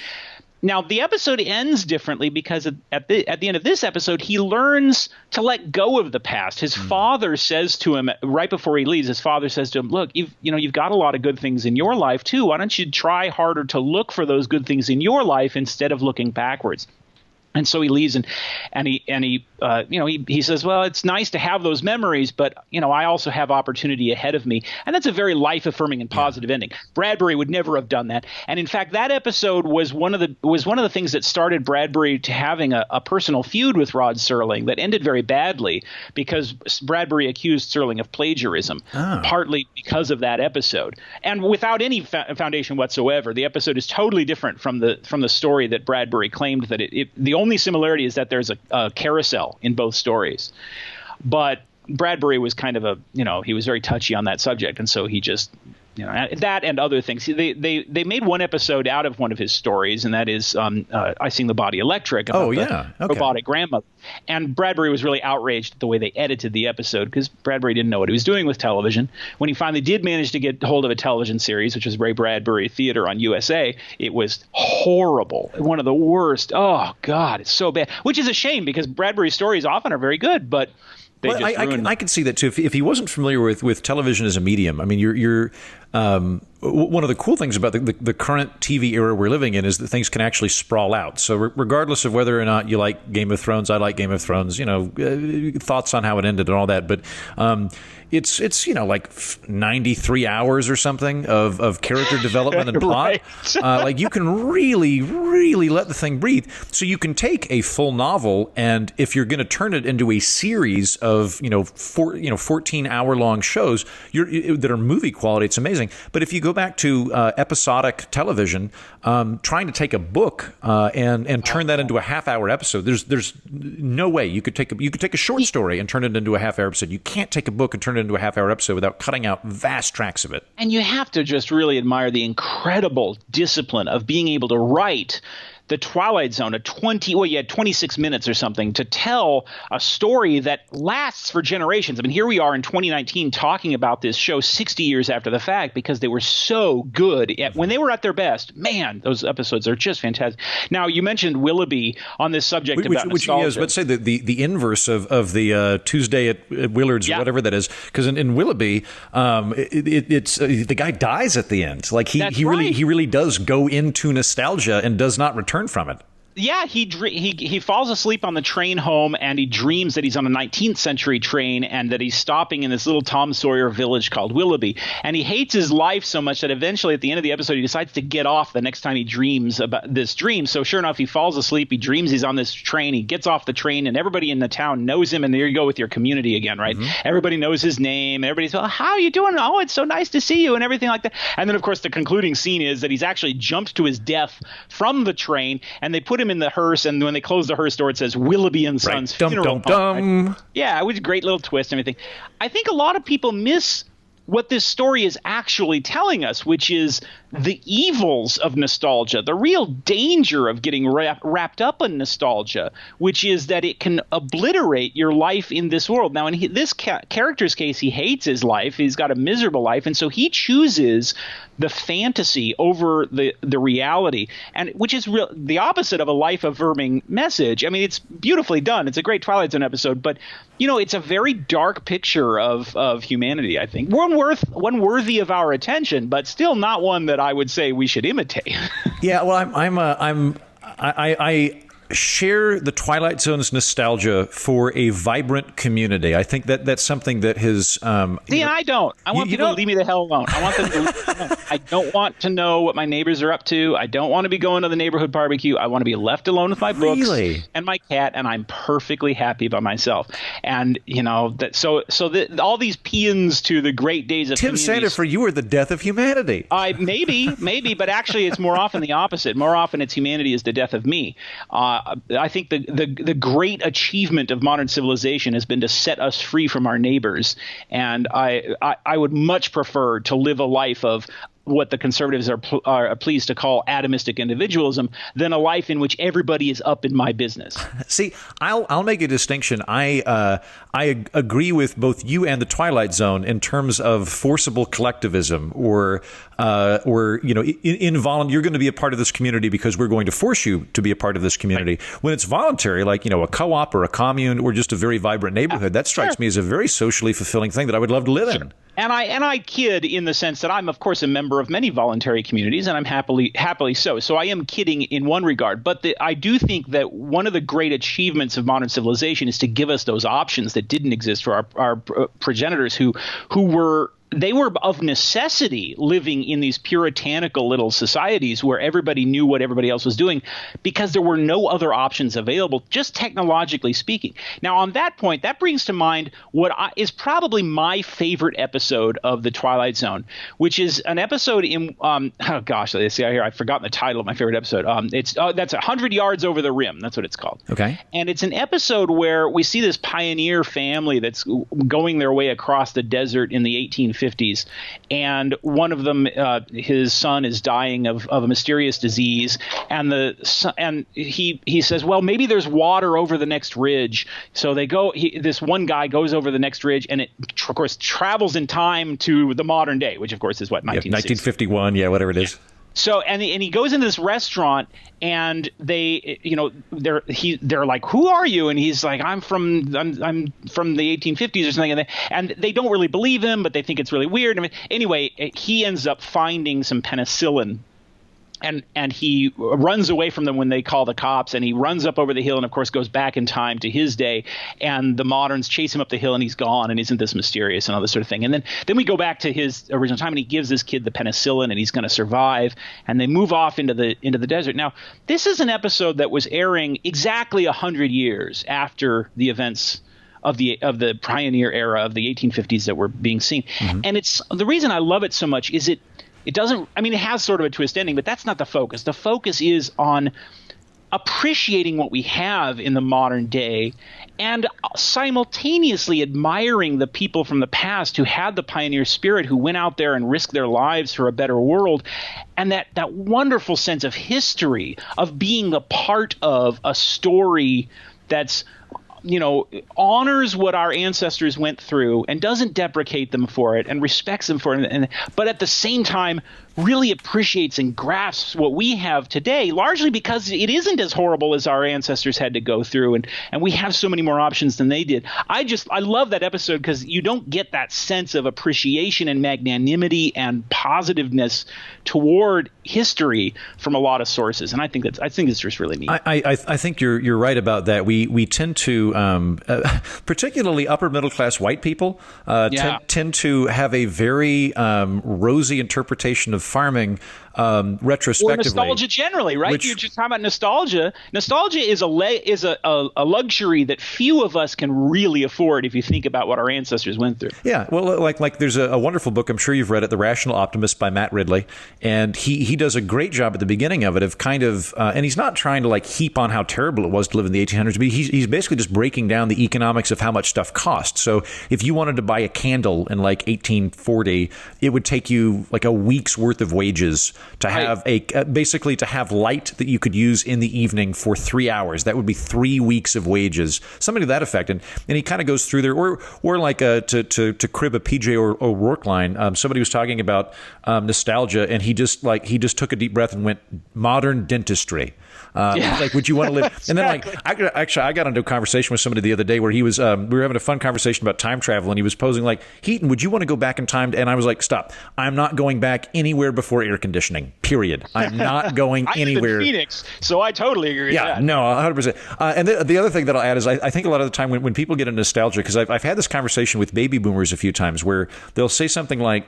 now the episode ends differently because at the end of this episode, he learns to let go of the past. His father says to him right before he leaves, look, you've got a lot of good things in your life too. Why don't you try harder to look for those good things in your life instead of looking backwards? And so he leaves, and he says, well, it's nice to have those memories, but I also have opportunity ahead of me, and that's a very life-affirming and positive ending. Bradbury would never have done that, and in fact, that episode was one of the things that started Bradbury to having a personal feud with Rod Serling that ended very badly, because Bradbury accused Serling of plagiarism, partly because of that episode, and without any foundation whatsoever. The episode is totally different from the story that Bradbury claimed that the only similarity is that there's a carousel in both stories. But Bradbury was kind of he was very touchy on that subject, and so he just that and other things. They made one episode out of one of his stories, and that is I Sing the Body Electric about the robotic grandmother. And Bradbury was really outraged at the way they edited the episode because Bradbury didn't know what he was doing with television. When he finally did manage to get hold of a television series, which was Ray Bradbury Theater on USA, it was horrible. One of the worst. Oh, God, it's so bad. Which is a shame because Bradbury's stories often are very good, but I can see that too. If he wasn't familiar with television as a medium, I mean, you're one of the cool things about the current TV era we're living in is that things can actually sprawl out. So regardless of whether or not you like Game of Thrones, I like Game of Thrones, thoughts on how it ended and all that. But it's like 93 hours or something of character development and plot. Like you can really, really let the thing breathe. So you can take a full novel, and if you're going to turn it into a series of 14-hour long shows that are movie quality, it's amazing. But if you go back to episodic television, trying to take a book and turn that into a half-hour episode, there's no way you could take a short story and turn it into a half-hour episode. You can't take a book and turn it into a half-hour episode without cutting out vast tracts of it. And you have to just really admire the incredible discipline of being able to write the Twilight Zone, 26 minutes or something to tell a story that lasts for generations. I mean, here we are in 2019 talking about this show 60 years after the fact because they were so good. When they were at their best, man, those episodes are just fantastic. Now, you mentioned Willoughby on this subject about nostalgia. Which, let's say the inverse of the Tuesday at Willard's or whatever that is, because in Willoughby, it's the guy dies at the end. Like he really does go into nostalgia and does not return from it. Yeah, he falls asleep on the train home, and he dreams that he's on a 19th century train and that he's stopping in this little Tom Sawyer village called Willoughby. And he hates his life so much that eventually at the end of the episode he decides to get off the next time he dreams about this dream. So sure enough, he falls asleep, he dreams he's on this train, he gets off the train, and everybody in the town knows him, and there you go with your community again, right? Mm-hmm. Everybody knows his name, everybody's, well, how are you doing? Oh, it's so nice to see you, and everything like that. And then, of course, the concluding scene is that he's actually jumped to his death from the train, and they put him in the hearse, and when they close the hearse door, it says Willoughby and Sons Funeral Home. Right? Yeah, it was a great little twist and everything. I think a lot of people miss what this story is actually telling us, which is the evils of nostalgia, the real danger of getting wrapped up in nostalgia, which is that it can obliterate your life in this world. Now, in this character's case, he hates his life. He's got a miserable life, and so he chooses the fantasy over the reality, and which is the opposite of a life-affirming message. I mean, it's beautifully done. It's a great Twilight Zone episode, but it's a very dark picture of humanity. I think one worthy of our attention, but still not one that I would say we should imitate. Yeah, well, I share the Twilight Zone's nostalgia for a vibrant community. I think that's something that has. I don't. I want people to leave me the hell alone. I want them to. I don't want to know what my neighbors are up to. I don't want to be going to the neighborhood barbecue. I want to be left alone with my books and my cat, and I'm perfectly happy by myself. And all these paeans to the great days of Tim Sandefur, you are the death of humanity. Maybe, but actually, it's more often the opposite. More often, it's humanity is the death of me. I think the great achievement of modern civilization has been to set us free from our neighbors, and I would much prefer to live a life of what the conservatives are pleased to call atomistic individualism than a life in which everybody is up in my business. See, I'll make a distinction. I agree with both you and the Twilight Zone in terms of forcible collectivism or involuntary. You're going to be a part of this community because we're going to force you to be a part of this community. Right. When it's voluntary, like a co-op or a commune or just a very vibrant neighborhood, that strikes me as a very socially fulfilling thing that I would love to live in. And I kid in the sense that I'm, of course, a member of many voluntary communities, and I'm happily so. So I am kidding in one regard. But I do think that one of the great achievements of modern civilization is to give us those options that didn't exist for our progenitors who were – they were of necessity living in these puritanical little societies where everybody knew what everybody else was doing because there were no other options available, just technologically speaking. Now, on that point, that brings to mind what is probably my favorite episode of The Twilight Zone, which is an episode in let's see here. I've forgotten the title of my favorite episode. That's 100 Yards Over the Rim. That's what it's called. Okay. And it's an episode where we see this pioneer family that's going their way across the desert in the 1850s. 1950s, and one of them, his son, is dying of a mysterious disease, and he says, well, maybe there's water over the next ridge. So they go. This one guy goes over the next ridge, and it, of course, travels in time to the modern day, which of course is what 1951, whatever it is. Yeah. So and he goes into this restaurant, and they're like, who are you? And he's like, I'm from the 1850s or something, and they don't really believe him, but they think it's really weird. I mean, anyway, he ends up finding some penicillin. And he runs away from them when they call the cops, and he runs up over the hill and, of course, goes back in time to his day. And the moderns chase him up the hill, and he's gone, and isn't this mysterious and all this sort of thing. And then we go back to his original time, and he gives this kid the penicillin, and he's going to survive. And they move off into the desert. Now, this is an episode that was airing exactly 100 years after the events of the pioneer era of the 1850s that were being seen. Mm-hmm. And it's the reason I love it so much is it doesn't – I mean, it has sort of a twist ending, but that's not the focus. The focus is on appreciating what we have in the modern day and simultaneously admiring the people from the past who had the pioneer spirit, who went out there and risked their lives for a better world, and that wonderful sense of history, of being a part of a story that's – honors what our ancestors went through and doesn't deprecate them for it and respects them for it, but at the same time really appreciates and grasps what we have today, largely because it isn't as horrible as our ancestors had to go through, and we have so many more options than they did. I love that episode because you don't get that sense of appreciation and magnanimity and positiveness toward history from a lot of sources, and I think it's just really neat. I think you're right about that. We tend to particularly upper middle class white people tend to have a very rosy interpretation of farming retrospectively. Or nostalgia generally, right? You're just talking about nostalgia. Nostalgia is a luxury that few of us can really afford if you think about what our ancestors went through. Yeah, well, like there's a wonderful book, I'm sure you've read it, The Rational Optimist by Matt Ridley, and he does a great job at the beginning of it of kind of, and he's not trying to like heap on how terrible it was to live in the 1800s, but he's basically just breaking down the economics of how much stuff costs. So if you wanted to buy a candle in like 1840, it would take you like a week's worth of wages to have basically to have light that you could use in the evening for 3 hours. That would be 3 weeks of wages, something to that effect. And he kind of goes through there, or like to crib a PJ O'Rourke line. Somebody was talking about nostalgia, and he just took a deep breath and went, modern dentistry. Like, would you want to live? And then I got into a conversation with somebody the other day where he was, we were having a fun conversation about time travel, and he was posing like, Heaton, would you want to go back in time? And I was like, stop. I'm not going back anywhere before air conditioning, period. I'm not going anywhere. I live in Phoenix, so I totally agree with that. No, 100%. And the other thing that I'll add is I think a lot of the time when people get into nostalgia, because I've had this conversation with baby boomers a few times where they'll say something like,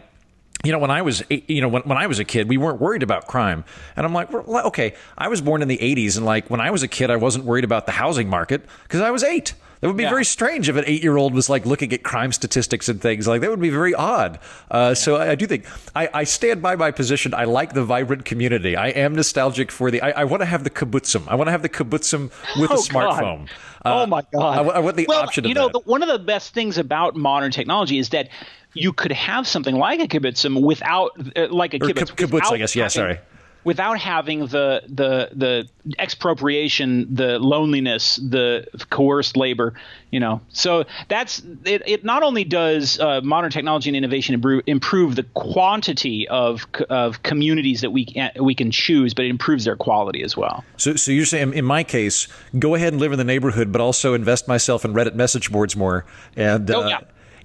when I was a kid, we weren't worried about crime. And I'm like, well, okay, I was born in the 80s. And like when I was a kid, I wasn't worried about the housing market because I was 8. That would be very strange if an 8-year-old was like looking at crime statistics and things like that. Would be very odd. So I do think I stand by my position. I like the vibrant community. I am nostalgic for I want to have the kibbutzim. I want to have the kibbutzim with a smartphone. Oh my God! I want the option of that. One of the best things about modern technology is that you could have something like a kibbutzim without kibbutz, I guess. Yeah, sorry. Without having the expropriation, the loneliness, the coerced labor, So that's it. Not only does modern technology and innovation improve the quantity of communities that we can choose, but it improves their quality as well. So you're saying, in my case, go ahead and live in the neighborhood, but also invest myself in Reddit message boards more, and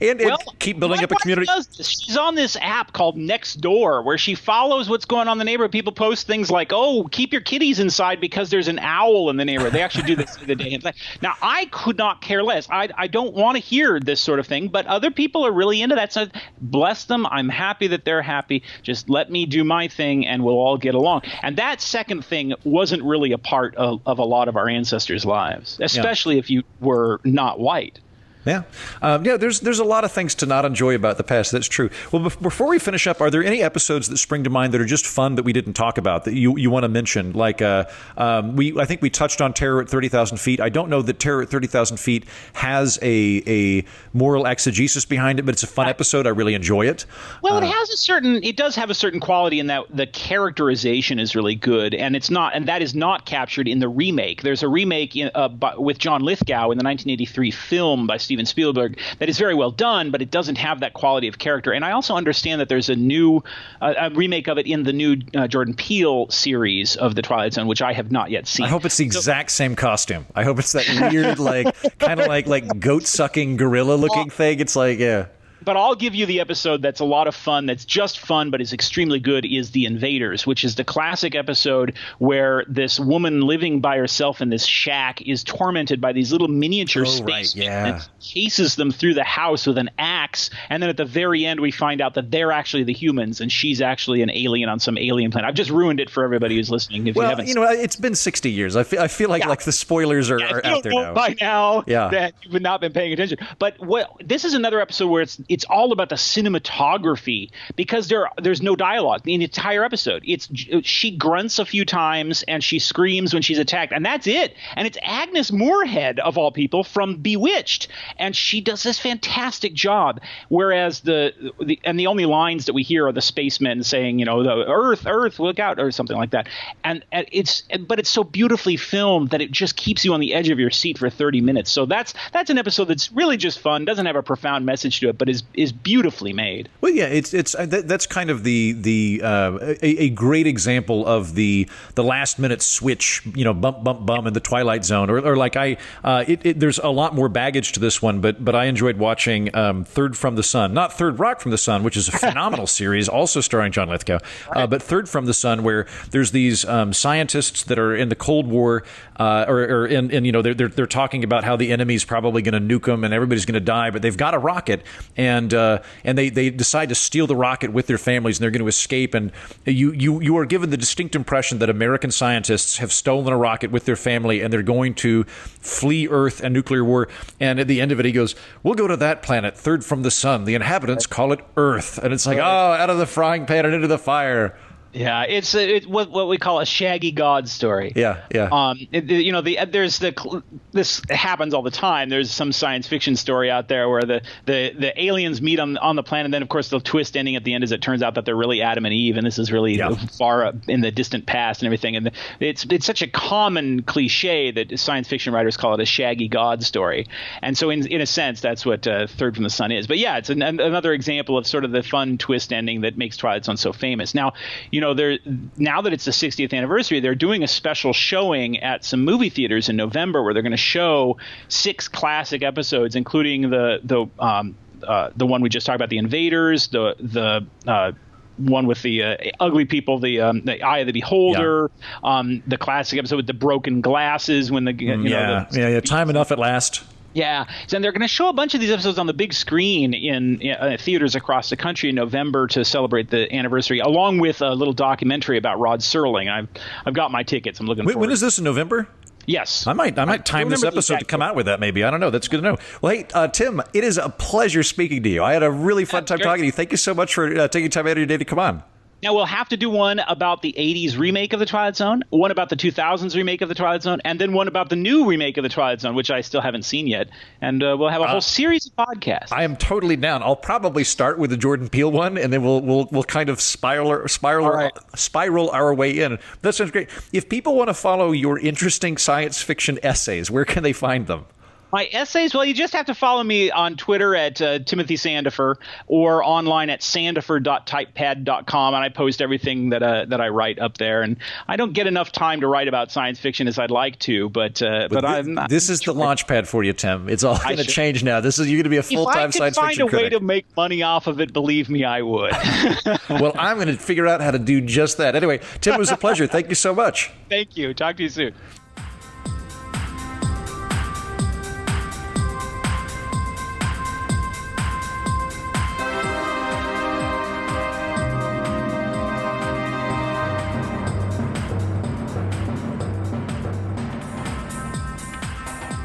And keep building up a community. She's on this app called Nextdoor, where she follows what's going on in the neighborhood. People post things like, "Oh, keep your kitties inside because there's an owl in the neighborhood." They actually do this the day. Now, I could not care less. I don't want to hear this sort of thing, but other people are really into that. So bless them. I'm happy that they're happy. Just let me do my thing, and we'll all get along. And that second thing wasn't really a part of a lot of our ancestors' lives, especially if you were not white. Yeah. There's a lot of things to not enjoy about the past. That's true. Well, before we finish up, are there any episodes that spring to mind that are just fun that we didn't talk about that you want to mention? Like, I think we touched on Terror at 30,000 Feet. I don't know that Terror at 30,000 Feet has a moral exegesis behind it, but it's a fun episode. I really enjoy it. Well, it does have a certain quality in that the characterization is really good, and that is not captured in the remake. There's a remake with John Lithgow in the 1983 film by Steven Spielberg that is very well done, but it doesn't have that quality of character. And I also understand that there's a new remake of it in the new Jordan Peele series of the Twilight Zone, which I have not yet seen. I hope it's the exact same costume. I hope it's that weird, kind of like goat-sucking gorilla-looking thing. It's like, yeah. But I'll give you the episode that's a lot of fun, that's just fun, but is extremely good, is The Invaders, which is the classic episode where this woman living by herself in this shack is tormented by these little miniature spacemen and chases them through the house with an axe. And then at the very end, we find out that they're actually the humans and she's actually an alien on some alien planet. I've just ruined it for everybody who's listening. If you haven't it's been 60 years. I feel like the spoilers are out there now. By now that you've not been paying attention. But this is another episode where it's all about the cinematography, because there's no dialogue in the entire episode. She grunts a few times and she screams when she's attacked, and that's it. And it's Agnes Moorehead, of all people, from Bewitched, and she does this fantastic job. Whereas the only lines that we hear are the spacemen saying, the Earth, look out, or something like that. And it's so beautifully filmed that it just keeps you on the edge of your seat for 30 minutes. So that's an episode that's really just fun, doesn't have a profound message to it, but is beautifully made. Well, yeah, that's kind of a great example of the last minute switch, bump in the Twilight Zone, or like there's a lot more baggage to this one, but I enjoyed watching Third from the Sun, not Third Rock from the Sun, which is a phenomenal series, also starring John Lithgow, but Third from the Sun, where there's these scientists that are in the Cold War, they're talking about how the enemy's probably going to nuke them and everybody's going to die, but they've got a rocket. And they decide to steal the rocket with their families, and they're going to escape. And you are given the distinct impression that American scientists have stolen a rocket with their family, and they're going to flee Earth and nuclear war. And at the end of it, he goes, "We'll go to that planet, third from the sun. The inhabitants call it Earth." And it's like, out of the frying pan and into the fire. Yeah, it's what we call a shaggy god story. Yeah. This happens all the time. There's some science fiction story out there where the aliens meet on the planet, and then of course the twist ending at the end is it turns out that they're really Adam and Eve, and this is really far up in the distant past and everything. And it's such a common cliche that science fiction writers call it a shaggy god story. And so in a sense, that's what Third from the Sun is. But yeah, it's another example of sort of the fun twist ending that makes Twilight Zone so famous. Now, now that it's the 60th anniversary, they're doing a special showing at some movie theaters in November where they're going to show 6 classic episodes, including the one we just talked about, The Invaders, the one with the ugly people, the Eye of the Beholder, the classic episode with the broken glasses when time enough at last. Yeah, so they're going to show a bunch of these episodes on the big screen in theaters across the country in November to celebrate the anniversary, along with a little documentary about Rod Serling. I've got my tickets. I'm looking forward. When is this, in November? Yes. I might time this episode to come out with that, maybe. I don't know. That's good to know. Well, hey, Tim, it is a pleasure speaking to you. I had a really fun time talking to you. Thank you so much for taking time out of your day to come on. Now, we'll have to do one about the 80s remake of The Twilight Zone, one about the 2000s remake of The Twilight Zone, and then one about the new remake of The Twilight Zone, which I still haven't seen yet. And we'll have a whole series of podcasts. I am totally down. I'll probably start with the Jordan Peele one, and then we'll kind of spiral our way in. That sounds great. If people want to follow your interesting science fiction essays, where can they find them? My essays? Well, you just have to follow me on Twitter at Timothy Sandefur, or online at sandefur.typepad.com, and I post everything that I write up there. And I don't get enough time to write about science fiction as I'd like to, but I'm not. This is the launch pad for you, Tim. It's all going to change now. You're going to be a full-time science fiction critic. If I could find a way to make money off of it, believe me, I would. Well, I'm going to figure out how to do just that. Anyway, Tim, it was a pleasure. Thank you so much. Thank you. Talk to you soon.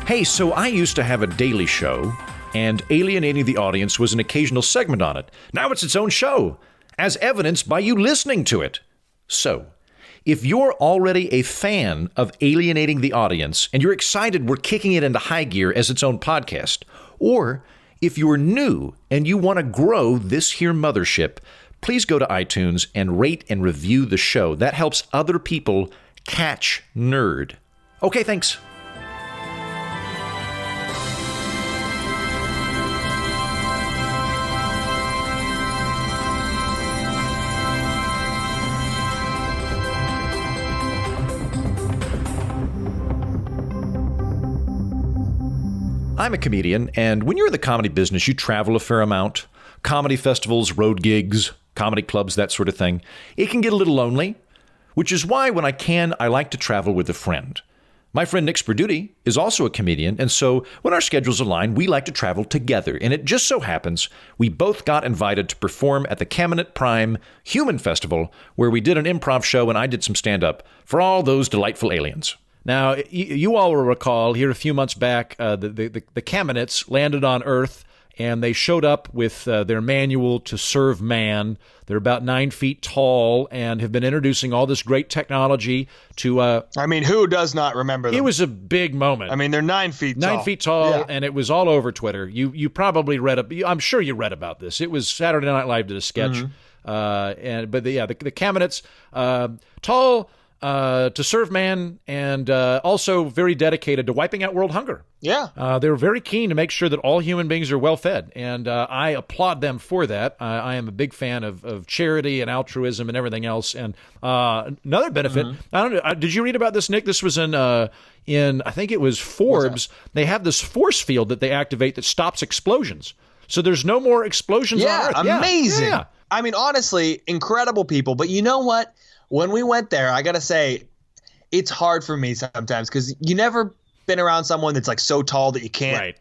Hey, so I used to have a daily show, and Alienating the Audience was an occasional segment on it. Now it's its own show, as evidenced by you listening to it. So, if you're already a fan of Alienating the Audience and you're excited we're kicking it into high gear as its own podcast, or if you're new and you want to grow this here mothership, please go to iTunes and rate and review the show. That helps other people catch nerd. Okay, thanks. I'm a comedian, and when you're in the comedy business, you travel a fair amount. Comedy festivals, road gigs, comedy clubs, that sort of thing. It can get a little lonely, which is why when I can, I like to travel with a friend. My friend Nick Sperduti is also a comedian, and so when our schedules align, we like to travel together. And it just so happens we both got invited to perform at the Caminite Prime Human Festival, where we did an improv show and I did some stand-up for all those delightful aliens. Now, you all will recall here a few months back, the Caminites landed on Earth, and they showed up with their manual to serve man. They're about 9 feet tall and have been introducing all this great technology to... I mean, who does not remember them? It was a big moment. I mean, they're 9 feet tall. 9 feet tall, and it was all over Twitter. You probably I'm sure you read about this. It was Saturday Night Live did a sketch. Mm-hmm. The Caminites, tall... to serve man, and also very dedicated to wiping out world hunger. Yeah. They're very keen to make sure that all human beings are well fed, and I applaud them for that. I am a big fan of charity and altruism and everything else. And another benefit, I don't know, did you read about this, Nick? This was in I think it was Forbes. They have this force field that they activate that stops explosions. So there's no more explosions on Earth. Amazing. Yeah. I mean, honestly, incredible people. But you know what? When we went there, I got to say, it's hard for me sometimes because you never been around someone that's like so tall that you can't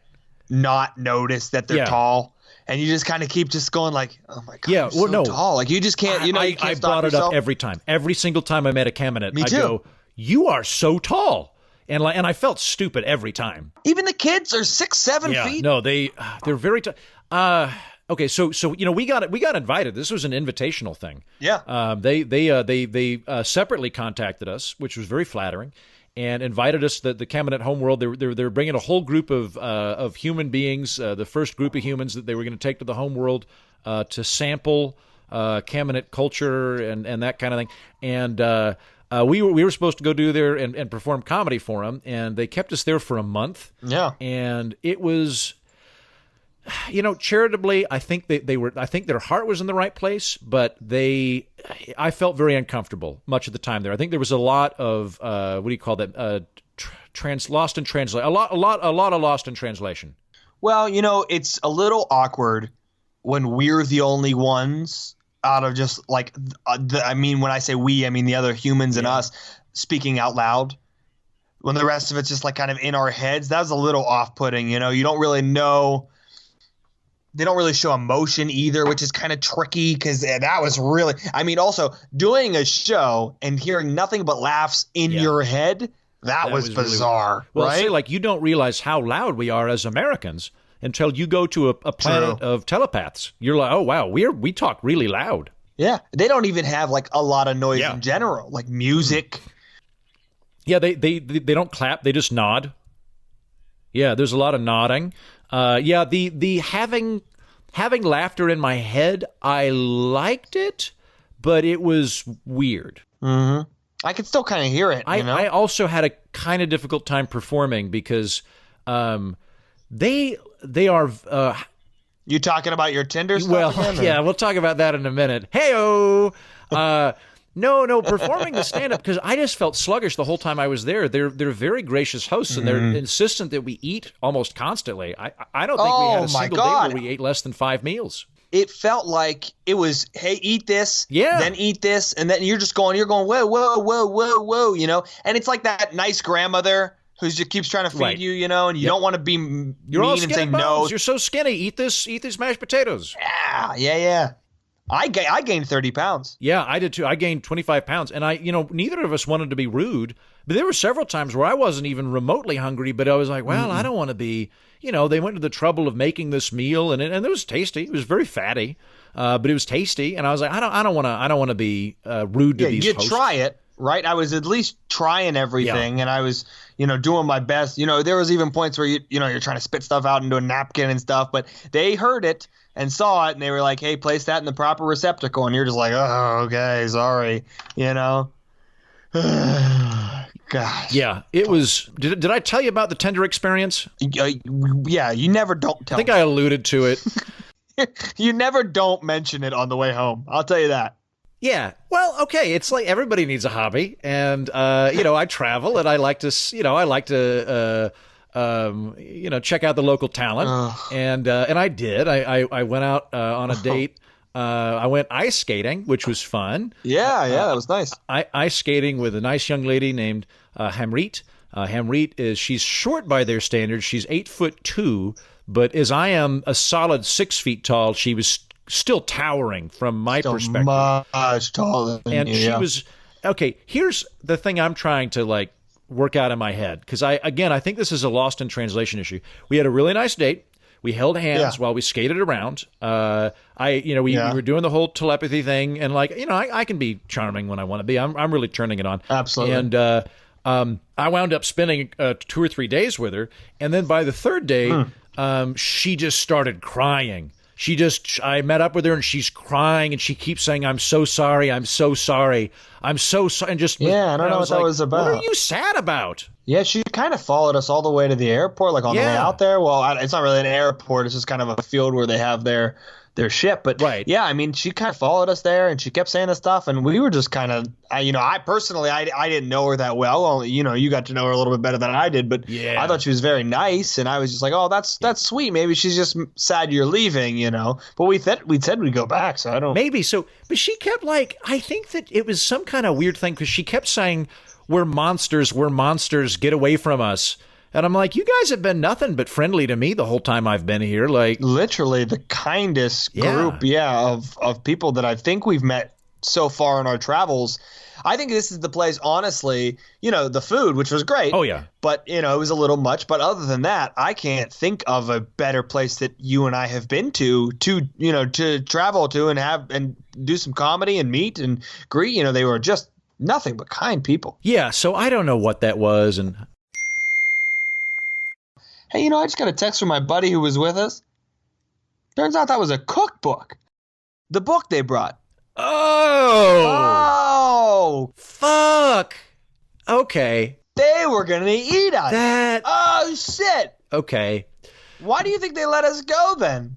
not notice that they're tall. And you just kind of keep just going like, oh my God, so tall. Like you just can't, you can't I stop brought yourself. it up every time. Every single time I met a Caminite, Me too. I go, you are so tall. And I felt stupid every time. Even the kids are 6-7 feet. No, they're very tall. Okay, so we got invited. This was an invitational thing. Yeah. They separately contacted us, which was very flattering, and invited us. The Caminite homeworld. They're bringing a whole group of human beings, the first group of humans that they were going to take to the homeworld to sample Caminite culture and that kind of thing. And we were supposed to go do there and perform comedy for them, and they kept us there for a month. Yeah. And it was. Charitably, I think I think their heart was in the right place, but I felt very uncomfortable much of the time there. I think there was a lot of what do you call that? Lost in translation. A lot of lost in translation. Well, it's a little awkward when we're the only ones out of just like I mean, when I say we, I mean the other humans and us speaking out loud. When the rest of it's just like kind of in our heads, that was a little off-putting. You don't really know. They don't really show emotion either, which is kind of tricky because that was really – I mean, also doing a show and hearing nothing but laughs in your head, that was bizarre, really, right? Well, you don't realize how loud we are as Americans until you go to a planet of telepaths. You're like, oh, wow, we talk really loud. Yeah. They don't even have like a lot of noise in general, like music. Yeah, they don't clap. They just nod. Yeah, there's a lot of nodding. The having laughter in my head, I liked it, but it was weird. Mm-hmm. I could still kind of hear it. I also had a kind of difficult time performing because they are. You talking about your Tinder stuff? Well, again, yeah, we'll talk about that in a minute. Hey-o! No, performing the stand-up, because I just felt sluggish the whole time I was there. They're very gracious hosts, and they're insistent that we eat almost constantly. I don't think we had a single day where we ate less than 5 meals. It felt like it was, hey, eat this, yeah, then eat this, and then you're going, whoa, whoa, whoa, whoa, whoa, And it's like that nice grandmother who just keeps trying to feed you, and you don't want to be mean and say no. You're so skinny. Eat these mashed potatoes. Yeah. I gained 30 pounds. Yeah, I did too. I gained 25 pounds. And neither of us wanted to be rude, but there were several times where I wasn't even remotely hungry, but I was like, well, I don't want to be, they went to the trouble of making this meal, and it was tasty. It was very fatty, but it was tasty. And I was like, I don't want to be rude to these hosts. You try it, right? I was at least trying everything, and I was, doing my best. There was even points where you're trying to spit stuff out into a napkin and stuff, but they heard it and saw it, and they were like, "Hey, place that in the proper receptacle," and you're just like, "Oh, okay, sorry," Gosh. Yeah, it was. Did I tell you about the Tinder experience? Yeah, you never don't tell. I think I alluded to it. You never don't mention it on the way home. I'll tell you that. Yeah. Well, okay. It's like everybody needs a hobby, and I travel, and I like to, check out the local talent, and I did. I went out on a date. I went ice skating, which was fun. Yeah, that was nice. Ice skating with a nice young lady named Hamrit. Hamrit she's short by their standards. She's 8'2", but as I am a solid 6 feet tall, she was still towering from my perspective. Much taller than and you, she was okay. Here's the thing I'm trying to work out in my head, because I think this is a lost in translation issue. We had a really nice date. We held hands while we skated around. We were doing the whole telepathy thing, and I can be charming when I want to be. I'm really turning it on. Absolutely. And I wound up spending 2 or 3 days with her, and then by the third day, she just started crying. I met up with her, and she's crying, and she keeps saying, "I'm so sorry. I'm so sorry. I'm so sorry." And just I don't know what that was about. What are you sad about? Yeah, she kind of followed us all the way to the airport, on the way out there. Well, it's not really an airport. It's just kind of a field where they have their ship. But yeah, I mean, she kind of followed us there, and she kept saying this stuff, and we were just kind of, I personally, I didn't know her that well. Only, you got to know her a little bit better than I did, but I thought she was very nice, and I was just like, oh, that's sweet. Maybe she's just sad you're leaving, But we said we'd go back, so I don't. Maybe so, but she kept I think that it was some kind of weird thing, because she kept saying, we're monsters, get away from us. And I'm like, you guys have been nothing but friendly to me the whole time I've been here. Literally the kindest group, of people that I think we've met so far in our travels. I think this is the place, honestly, the food, which was great. Oh, yeah. But, it was a little much. But other than that, I can't think of a better place that you and I have been to travel to and do some comedy and meet and greet. They were just nothing but kind people. Yeah, so I don't know what that was. And hey, I just got a text from my buddy who was with us. Turns out that was a cookbook. The book they brought. Oh, fuck. Okay. They were going to eat us. Oh, shit. Okay. Why do you think they let us go then?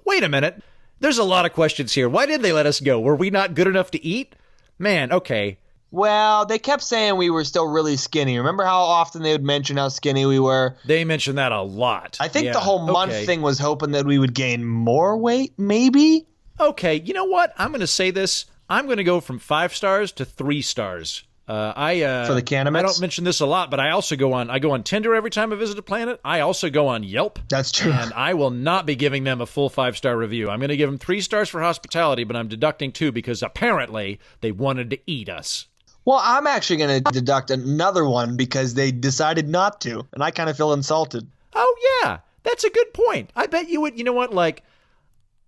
Wait a minute. There's a lot of questions here. Why did they let us go? Were we not good enough to eat? Man, okay. Well, they kept saying we were still really skinny. Remember how often they would mention how skinny we were? They mentioned that a lot. I think the whole month thing was hoping that we would gain more weight, maybe? Okay, you know what? I'm going to say this. I'm going to go from 5 stars to 3 stars. For the Canamets? I don't mention this a lot, but I also go on Tinder every time I visit a planet. I also go on Yelp. That's true. And I will not be giving them a full 5-star review. I'm going to give them 3 stars for hospitality, but I'm deducting 2 because apparently they wanted to eat us. Well, I'm actually going to deduct another 1 because they decided not to, and I kind of feel insulted. Oh, yeah. That's a good point. I bet you would,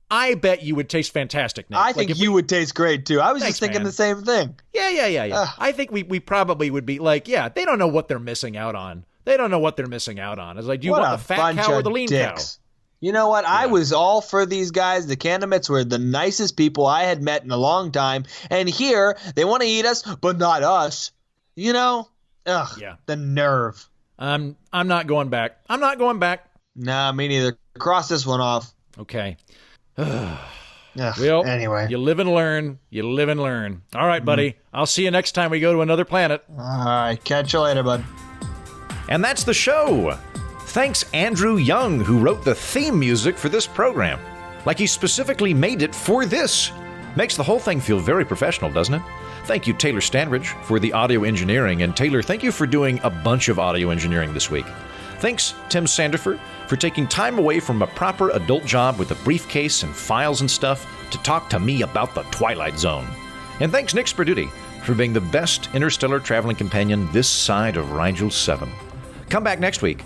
I bet you would taste fantastic, Nick. I think you would taste great, too. I was just thinking the same thing. Yeah. I think we probably would be they don't know what they're missing out on. It's like, do you want the fat cow or the lean cow? You know what? Yeah. I was all for these guys. The Canamets were the nicest people I had met in a long time. And here, they want to eat us, but not us. The nerve. I'm not going back. Nah, me neither. Cross this one off. Okay. Well, anyway. You live and learn. All right, buddy. I'll see you next time we go to another planet. All right. Catch you later, bud. And that's the show. Thanks Andrew Young, who wrote the theme music for this program. Like he specifically made it for this. Makes the whole thing feel very professional, doesn't it? Thank you, Taylor Standridge, for the audio engineering. And Taylor, thank you for doing a bunch of audio engineering this week. Thanks, Tim Sandefur, for taking time away from a proper adult job with a briefcase and files and stuff to talk to me about the Twilight Zone. And thanks, Nick Sperduti, for being the best interstellar traveling companion this side of Rigel 7. Come back next week